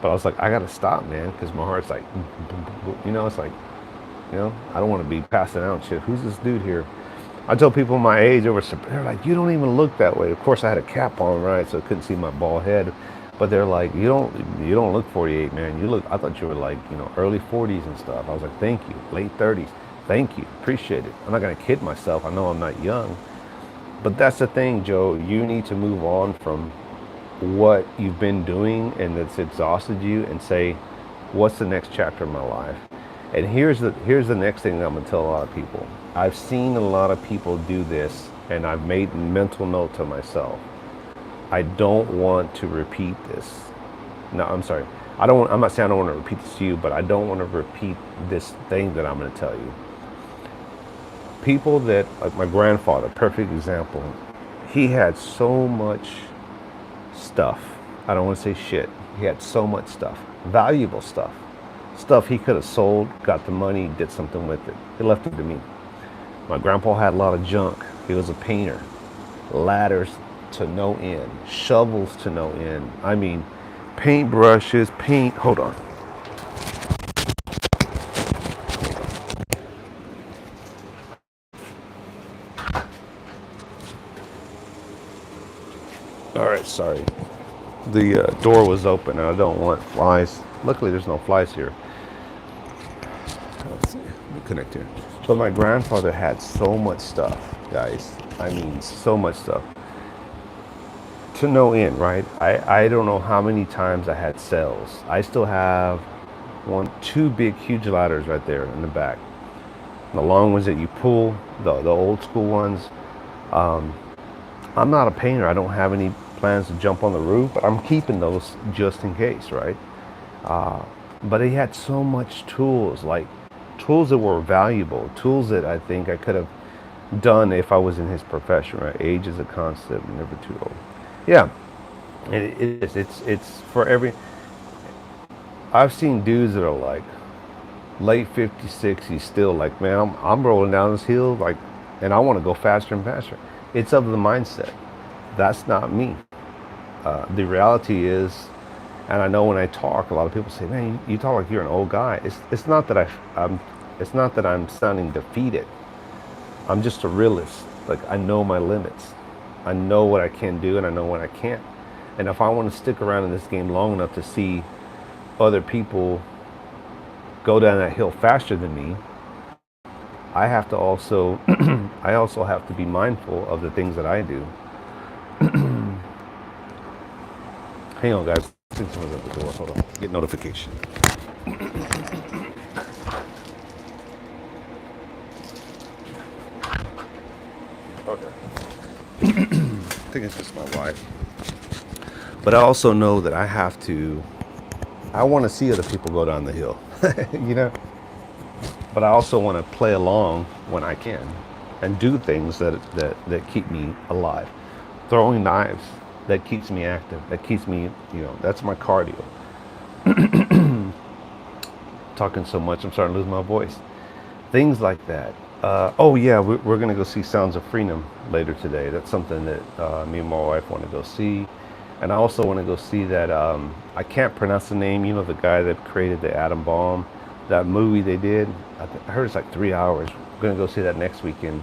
but I was like, I got to stop, man, because my heart's like, you know, it's like, you know, I don't want to be passing out and shit. Who's this dude here? I tell people my age they're like, you don't even look that way. Of course, I had a cap on, right, so I couldn't see my bald head. But they're like, you don't look 48, man. You look. I thought you were like, you know, early 40s and stuff. I was like, thank you, late 30s. Thank you, appreciate it. I'm not gonna kid myself. I know I'm not young, but that's the thing, Joe. You need to move on from what you've been doing and that's exhausted you, and say, what's the next chapter of my life? And here's the next thing that I'm gonna tell a lot of people. I've seen a lot of people do this, and I've made mental note to myself. I don't want to repeat this. No, I'm sorry. I'm not saying I don't want to repeat this to you, but I don't want to repeat this thing that I'm going to tell you. People that, like my grandfather, perfect example. He had so much stuff. I don't want to say shit. He had so much stuff, valuable stuff. Stuff he could have sold, got the money, did something with it. He left it to me. My grandpa had a lot of junk. He was a painter. Ladders, to no end, shovels to no end. I mean, paintbrushes, paint. Hold on. All right, sorry. The door was open and I don't want flies. Luckily, there's no flies here. Let's see. Let me connect here. But my grandfather had so much stuff, guys. I mean, so much stuff. To no end, right? I don't know how many times I had cells. I still have two big, huge ladders right there in the back. The long ones that you pull, the old school ones. I'm not a painter. I don't have any plans to jump on the roof, but I'm keeping those just in case, right? But he had so much tools, like tools that were valuable, tools that I think I could have done if I was in his profession, right? Age is a concept, never too old. Yeah, it is. It's for every. I've seen dudes that are like late 50s, 60s, still like, man, I'm rolling down this hill, like, and I want to go faster and faster. It's of the mindset. That's not me. The reality is, and I know when I talk, a lot of people say, man, you talk like you're an old guy. It's not that it's not that I'm sounding defeated. I'm just a realist. Like, I know my limits. I know what I can do and I know what I can't. And if I want to stick around in this game long enough to see other people go down that hill faster than me, I have to also I also have to be mindful of the things that I do. Hang on, guys. I think someone's at the door. Hold on. Get notification. Okay. I think it's just my wife. But I also know that I want to see other people go down the hill, you know? But I also want to play along when I can and do things that keep me alive. Throwing knives, that keeps me active, that keeps me, that's my cardio. Talking so much, I'm starting to lose my voice. Things like that. Oh yeah, we're gonna go see Sounds of Freedom later today. That's something that me and my wife want to go see. And I also want to go see that, I can't pronounce the name, the guy that created the atom bomb, that movie they did. I heard it's like 3 hours. We're gonna go see that next weekend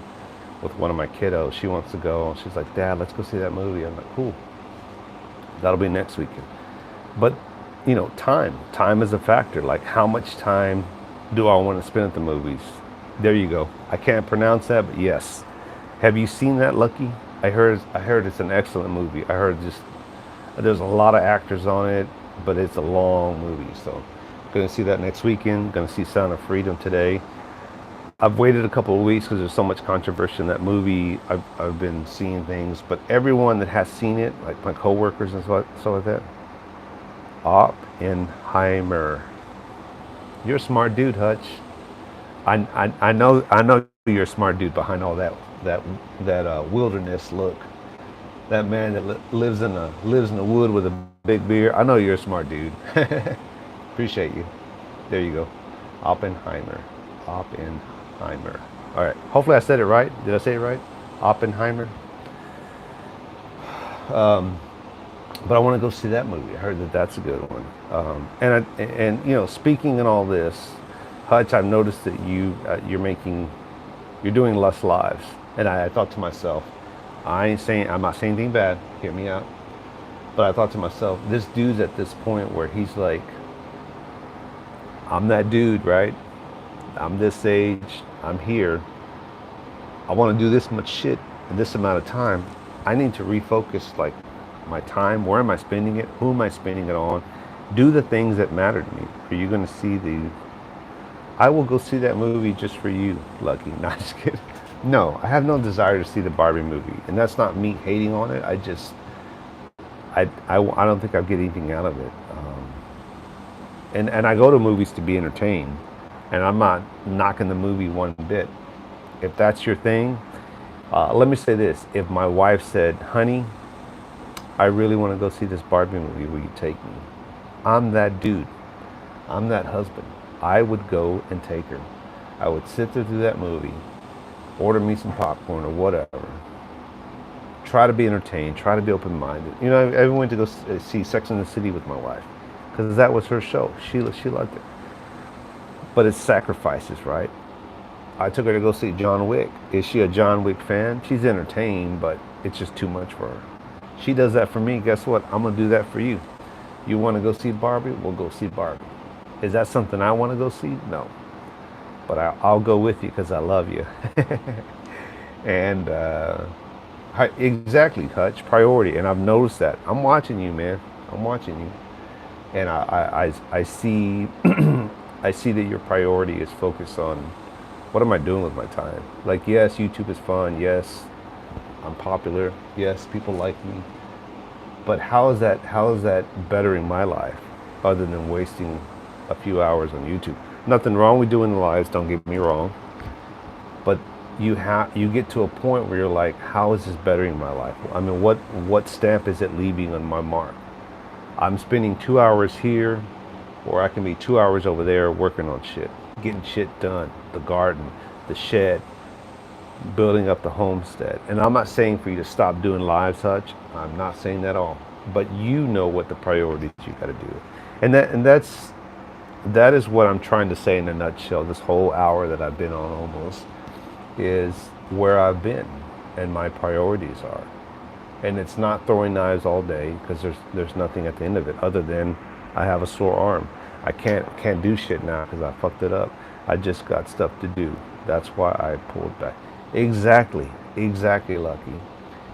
with one of my kiddos. She wants to go. She's like, Dad, let's go see that movie. I'm like, cool. That'll be next weekend. But, time is a factor. Like, how much time do I want to spend at the movies? There you go. I can't pronounce that, but yes. Have you seen that, Lucky? I heard it's an excellent movie. I heard there's a lot of actors on it, but it's a long movie. So, going to see that next weekend. Going to see Sound of Freedom today. I've waited a couple of weeks because there's so much controversy in that movie. I've been seeing things, but everyone that has seen it, like my coworkers and stuff like that, Oppenheimer. You're a smart dude, Hutch. I know you're a smart dude behind all that wilderness look. That man that lives in the wood with a big beard. I know you're a smart dude. Appreciate you. There you go. Oppenheimer. All right. Hopefully I said it right. Did I say it right? Oppenheimer. But I want to go see that movie. I heard that that's a good one. And speaking in all this, Hutch, I've noticed that you're doing less lives. And I thought to myself, I'm not saying anything bad. Hear me out. But I thought to myself, this dude's at this point where he's like, I'm that dude, right? I'm this age. I'm here. I want to do this much shit in this amount of time. I need to refocus, like, my time. Where am I spending it? Who am I spending it on? Do the things that matter to me. Are you going to see I will go see that movie just for you, Lucky. Not just kidding. No, I have no desire to see the Barbie movie. And that's not me hating on it. I don't think I'll get anything out of it. And I go to movies to be entertained. And I'm not knocking the movie one bit. If that's your thing, let me say this. If my wife said, honey, I really want to go see this Barbie movie, will you take me? I'm that dude. I'm that husband. I would go and take her. I would sit there through that movie, order me some popcorn or whatever, try to be entertained, try to be open-minded. You know, I went to go see Sex and the City with my wife because that was her show. She loved it. But it's sacrifices, right? I took her to go see John Wick. Is she a John Wick fan? She's entertained, but it's just too much for her. She does that for me. Guess what? I'm going to do that for you. You want to go see Barbie? We'll go see Barbie. Is that something I want to go see? No. But I'll go with you because I love you. And exactly, Hutch, priority. And I've noticed that. I'm watching you, man. I'm watching you. And I see I see that your priority is focused on what am I doing with my time? Like, yes, YouTube is fun. Yes, I'm popular. Yes, people like me. But how is that bettering my life other than wasting a few hours on YouTube? Nothing wrong with doing the lives, don't get me wrong. But you get to a point where you're like, how is this bettering my life? I mean, what stamp is it leaving on my mark? I'm spending 2 hours here, or I can be 2 hours over there working on shit, getting shit done, the garden, the shed, building up the homestead. And I'm not saying for you to stop doing lives, Hutch. I'm not saying that at all. But you know what the priorities you got to do, and that is what I'm trying to say in a nutshell. This whole hour that I've been on almost is where I've been and my priorities are. And it's not throwing knives all day because there's nothing at the end of it other than I have a sore arm. I can't do shit now because I fucked it up. I just got stuff to do. That's why I pulled back. Exactly, Lucky.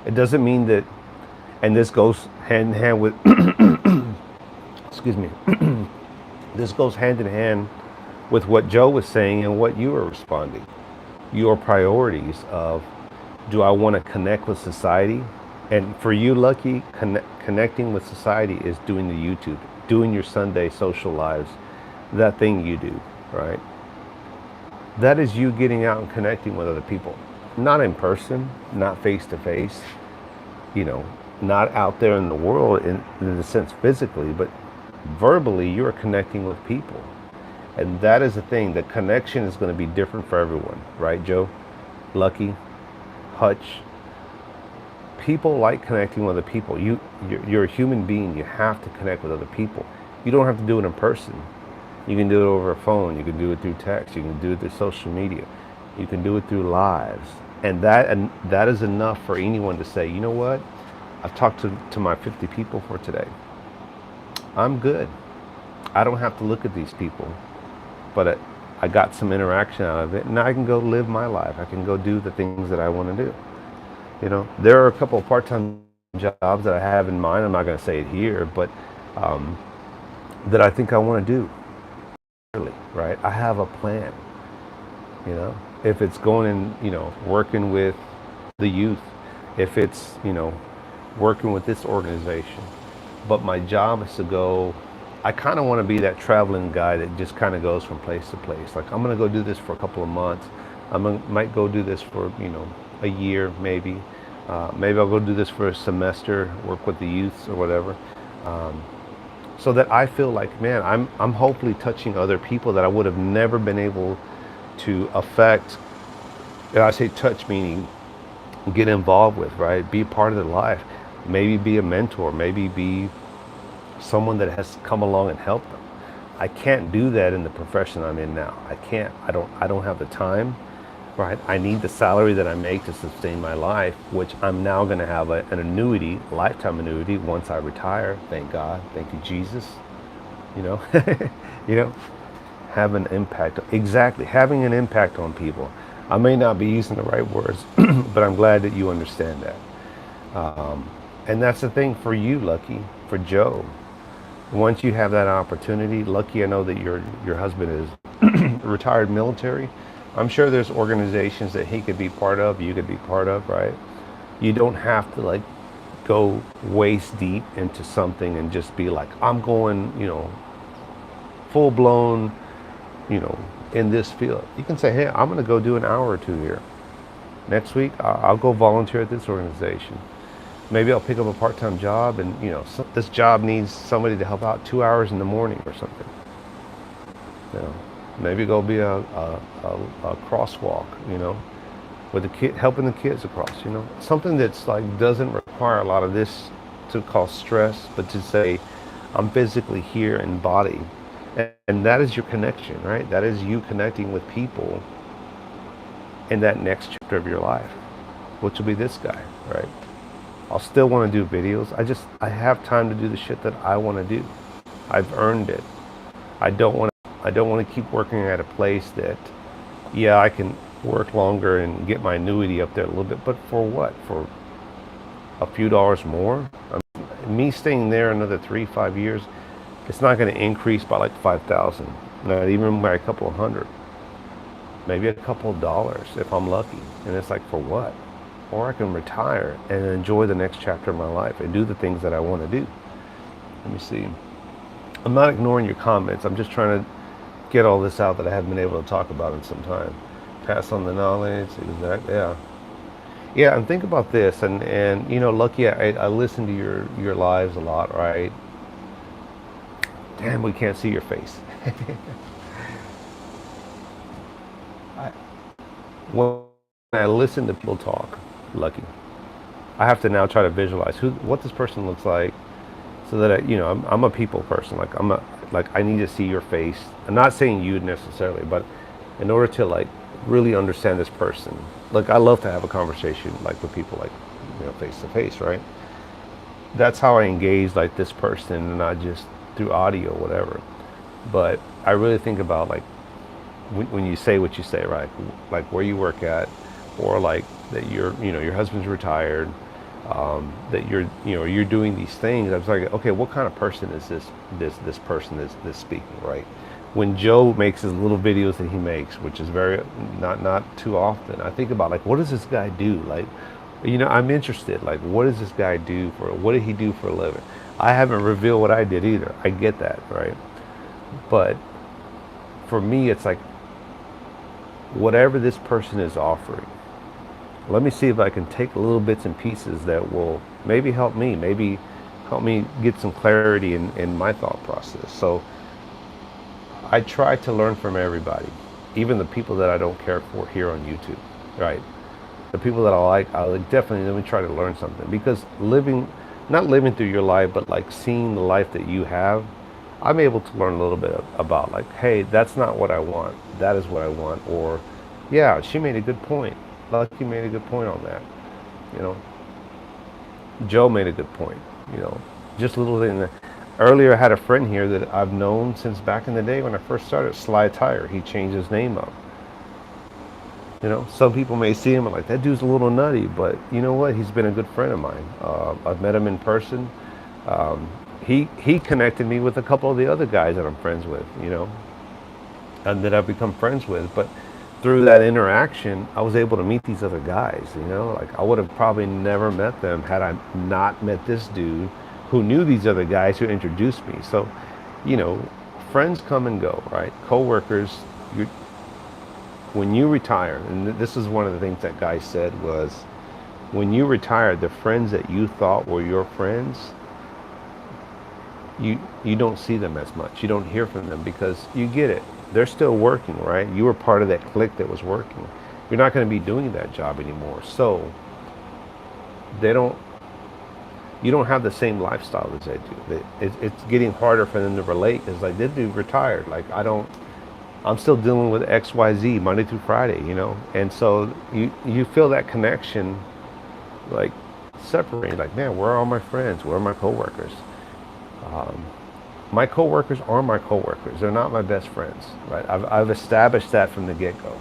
It doesn't mean that, and this goes hand in hand with, excuse me, this goes hand in hand with what Joe was saying and what you were responding. Your priorities of, do I want to connect with society? And for you, Lucky, connecting with society is doing the YouTube, doing your Sunday social lives, that thing you do, right? That is you getting out and connecting with other people. Not in person, not face to face, not out there in the world in the sense physically, but verbally you're connecting with people. And that is the thing. The connection is going to be different for everyone, right, Joe? Lucky, Hutch. People like connecting with other people. You're a human being. You have to connect with other people. You don't have to do it in person. You can do it over a phone. You can do it through text. You can do it through social media. You can do it through lives. And that is enough for anyone to say, you know what? I've talked to my 50 people for today. I'm good. I don't have to look at these people. But I got some interaction out of it. And I can go live my life. I can go do the things that I want to do. There are a couple of part-time jobs that I have in mind. I'm not going to say it here, but that I think I want to do. Right? I have a plan. If it's going and working with the youth, if it's working with this organization, but my job is to go. I kind of want to be that traveling guy that just kind of goes from place to place. Like, I'm going to go do this for a couple of months. Might go do this for a year, maybe. Maybe I'll go do this for a semester, work with the youths or whatever. So that I feel like, man, I'm hopefully touching other people that I would have never been able to affect. And I say touch meaning get involved with, right? Be a part of their life. Maybe be a mentor. Maybe be someone that has come along and helped them. I can't do that in the profession I'm in now. I can't. I don't have the time. Right, I need the salary that I make to sustain my life, which I'm now going to have an annuity, lifetime annuity, once I retire. Thank God, thank you, Jesus. Have an impact. Exactly, having an impact on people. I may not be using the right words, but I'm glad that you understand that. And that's the thing for you, Lucky, for Joe. Once you have that opportunity, Lucky, I know that your husband is retired military. I'm sure there's organizations that he could be part of, you could be part of, right? You don't have to go waist deep into something and just be like, I'm going, full blown, in this field. You can say, hey, I'm going to go do an hour or two here. Next week, I'll go volunteer at this organization. Maybe I'll pick up a part-time job and, this job needs somebody to help out 2 hours in the morning or something. Maybe go be a crosswalk, with the kid, helping the kids across, something that's like doesn't require a lot of this to cause stress, but to say, I'm physically here in body. And that is your connection, right? That is you connecting with people in that next chapter of your life, which will be this guy, right? I'll still want to do videos. I have time to do the shit that I want to do. I've earned it. I don't want to keep working at a place that, yeah, I can work longer and get my annuity up there a little bit, but for what? For a few dollars more? Me staying there another 3, 5 years, it's not going to increase by like 5,000, not even by a couple of hundred, maybe a couple of dollars if I'm lucky. And it's like, for what? Or I can retire and enjoy the next chapter of my life and do the things that I want to do. Let me see. I'm not ignoring your comments. I'm just trying to get all this out that I haven't been able to talk about in some time. Pass on the knowledge, exactly, yeah. Yeah, and think about this, and Lucky, I listen to your lives a lot, right? Damn, we can't see your face. I, when I listen to people talk, Lucky, I have to now try to visualize what this person looks like, so that I'm a people person. Like I need to see your face. I'm not saying you necessarily, but in order to like really understand this person, like I love to have a conversation like with people, like face to face, right? That's how I engage like this person, and not just through audio or whatever. But I really think about like when you say what you say, right? Like where you work at, or like that your husband's retired, that you're doing these things. I was like, okay, what kind of person is this person that's speaking, right? When Joe makes his little videos that he makes, which is very not too often, I think about like, what does this guy do? Like, I'm interested. Like, what does this guy do what did he do for a living? I haven't revealed what I did either. I get that, right? But for me, it's like, whatever this person is offering, let me see if I can take little bits and pieces that will maybe help me get some clarity in my thought process. So I try to learn from everybody, even the people that I don't care for here on YouTube, right? The people that I like definitely, let me try to learn something, because not living through your life, but like seeing the life that you have, I'm able to learn a little bit about like, hey, that's not what I want. That is what I want. Or, yeah, she made a good point. Lucky made a good point on that. Joe made a good point. Just a little thing. Earlier, I had a friend here that I've known since back in the day when I first started, Sly Tire. He changed his name up. Some people may see him and like, that dude's a little nutty, but you know what? He's been a good friend of mine. I've met him in person. He connected me with a couple of the other guys that I'm friends with, and that I've become friends with. But through that interaction, I was able to meet these other guys, like I would have probably never met them had I not met this dude who knew these other guys who introduced me. So, friends come and go, right? Co-workers, when you retire, and this is one of the things that guy said was, when you retire, the friends that you thought were your friends, you don't see them as much. You don't hear from them, because you get it. They're still working, right? You were part of that clique that was working. You're not going to be doing that job anymore. So you don't have the same lifestyle as they do. It's getting harder for them to relate. It's like, this dude retired. Like, I'm still dealing with XYZ Monday through Friday, And so you feel that connection, like separating, like, man, where are all my friends? Where are my coworkers? My coworkers are my coworkers. They're not my best friends, right? I've established that from the get-go.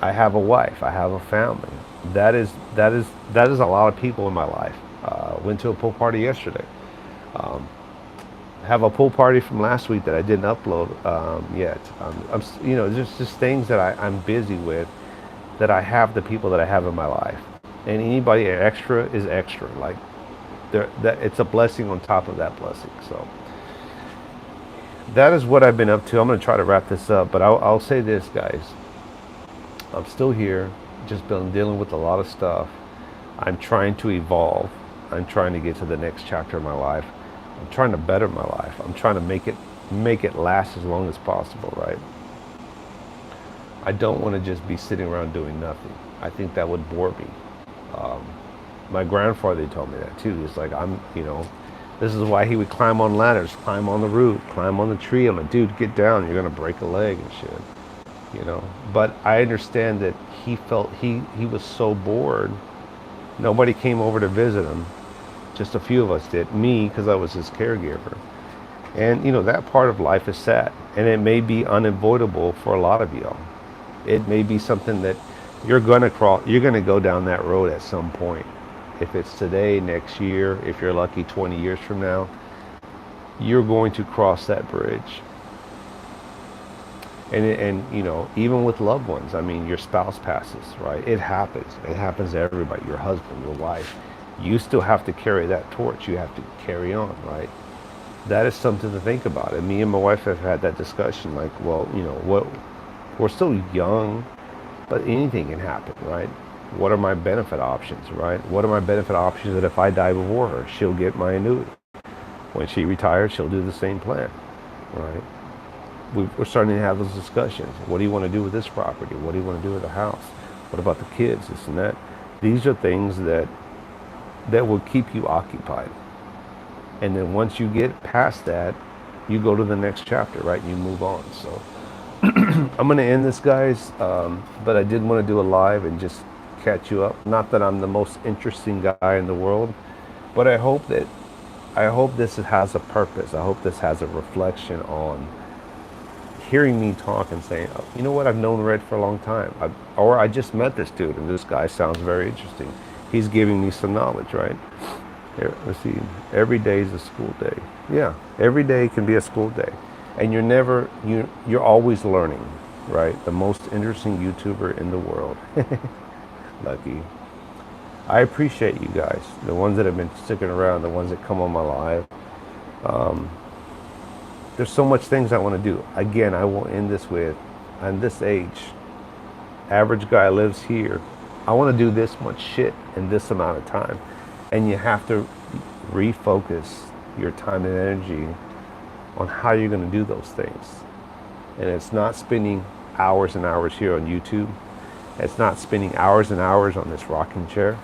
I have a wife. I have a family. That is a lot of people in my life. Went to a pool party yesterday. Have a pool party from last week that I didn't upload yet. Just things that I'm busy with, that I have the people that I have in my life. And anybody extra is extra. Like, it's a blessing on top of that blessing. So that is what I've been up to. I'm going to try to wrap this up, but I'll say this, guys. I'm still here, just been dealing with a lot of stuff. I'm trying to evolve. I'm trying to get to the next chapter of my life. I'm trying to better my life. I'm trying to make it last as long as possible, right? I don't want to just be sitting around doing nothing. I think that would bore me. Um, my grandfather told me that too. He's like, this is why he would climb on ladders, climb on the roof, climb on the tree. I'm like, dude, get down. You're gonna break a leg and shit. But I understand that he felt he was so bored. Nobody came over to visit him. Just a few of us did. Me, because I was his caregiver. And that part of life is sad, and it may be unavoidable for a lot of y'all. It may be something that you're gonna cross. You're gonna go down that road at some point. If it's today, next year, if you're lucky, 20 years from now, you're going to cross that bridge. And even with loved ones, I mean, your spouse passes, right? It happens. It happens to everybody. Your husband, your wife. You still have to carry that torch. You have to carry on, right? That is something to think about. And me and my wife have had that discussion. Like, well, what? We're still young, but anything can happen, right? What are my benefit options, right? What are my benefit options that if I die before her, she'll get my annuity? When she retires, she'll do the same plan, right? We're starting to have those discussions. What do you want to do with this property? What do you want to do with the house? What about the kids, this and that? These are things that will keep you occupied. And then once you get past that, you go to the next chapter, right? And you move on. So I'm going to end this, guys. But I did want to do a live and just catch you up. Not that I'm the most interesting guy in the world, but I hope this has a purpose. I hope this has a reflection on hearing me talk and saying, oh, you know what, I've known Red for a long time. Or I just met this dude, and this guy sounds very interesting. He's giving me some knowledge, right? Here, let's see. Every day is a school day. Yeah, every day can be a school day. And you're always learning, right? The most interesting YouTuber in the world. Lucky. I appreciate you guys, the ones that have been sticking around, the ones that come on my live. There's so much things I want to do. Again, I will end this with, on this age, average guy lives here. I want to do this much shit in this amount of time. And you have to refocus your time and energy on how you're going to do those things. And it's not spending hours and hours here on YouTube. It's not spending hours and hours on this rocking chair.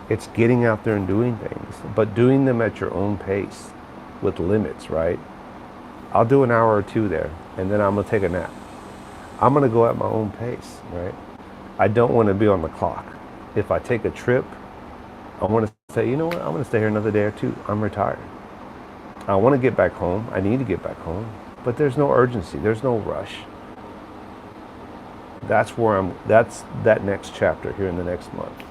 It's getting out there and doing things, but doing them at your own pace with limits, right? I'll do an hour or two there, and then I'm going to take a nap. I'm going to go at my own pace, right? I don't want to be on the clock. If I take a trip, I want to say, you know what? I'm going to stay here another day or two. I'm retired. I want to get back home. I need to get back home, but there's no urgency. There's no rush. That's that next chapter here in the next month.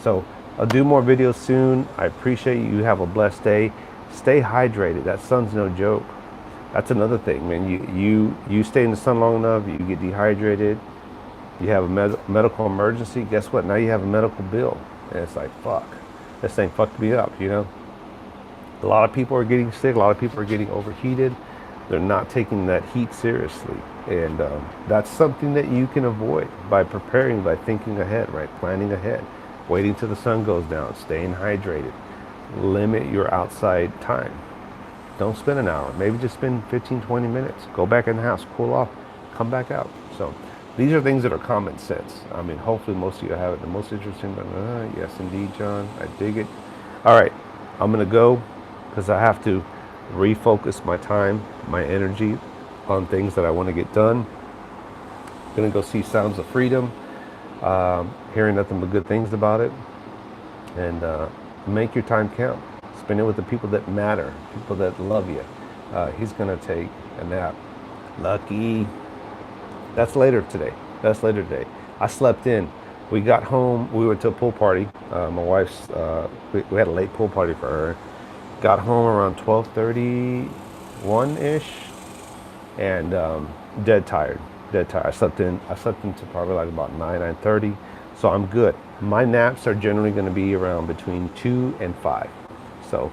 So I'll do more videos soon. I appreciate you. You have a blessed day. Stay hydrated. That sun's no joke. That's another thing, man. You stay in the sun long enough, you get dehydrated, you have a medical emergency. Guess what? Now you have a medical bill. And it's like, fuck. This thing fucked me up, A lot of people are getting sick. A lot of people are getting overheated. They're not taking that heat seriously. And that's something that you can avoid by preparing, by thinking ahead, right? Planning ahead, waiting till the sun goes down, staying hydrated. Limit your outside time. Don't spend an hour. Maybe just spend 15, 20 minutes. Go back in the house, cool off, come back out. So these are things that are common sense. I mean, hopefully most of you have it. The most interesting, but yes, indeed, John. I dig it. All right, I'm going to go because I have to refocus my time, my energy on things that I want to get done. I'm going to go see Sounds of Freedom, hearing nothing but good things about it. And make your time count. Spend it with the people that matter, people that love you. He's going to take a nap. Lucky. That's later today. I slept in. We got home. We went to a pool party. My wife's, we had a late pool party for her. Got home around 12:31-ish. And dead tired. I slept in to probably like about 9:30. So I'm good. My naps are generally going to be around between 2 and 5. So,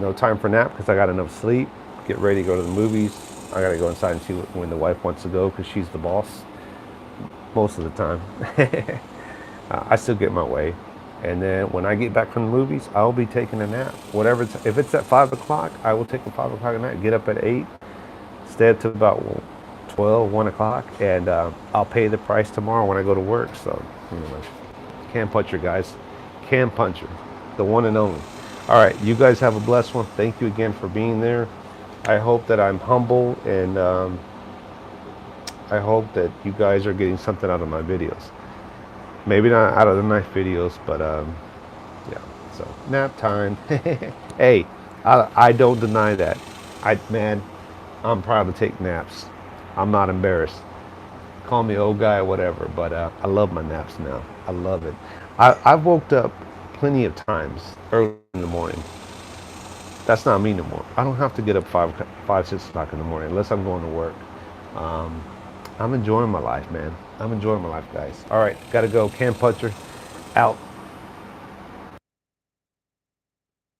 no time for nap because I got enough sleep. Get ready to go to the movies. I got to go inside and see when the wife wants to go because she's the boss most of the time. I still get my way. And then when I get back from the movies, I'll be taking a nap. If it's at 5 o'clock, I will take a 5 o'clock nap. Get up at 8, stay up to about 12, 1 o'clock, and I'll pay the price tomorrow when I go to work. So, anyway, Cam Puncher, guys. Cam Puncher, the one and only. All right, you guys have a blessed one. Thank you again for being there. I hope that I'm humble, and I hope that you guys are getting something out of my videos. Maybe not out of the knife videos, but yeah. So nap time. Hey, I don't deny that. Man, I'm proud to take naps. I'm not embarrassed. Call me old guy or whatever, but I love my naps now. I love it. I've woke up plenty of times early in the morning. That's not me no more. I don't have to get up 6 o'clock in the morning unless I'm going to work. Um, I'm enjoying my life, man. I'm enjoying my life, guys. All right, gotta go. Cam Puncher, out.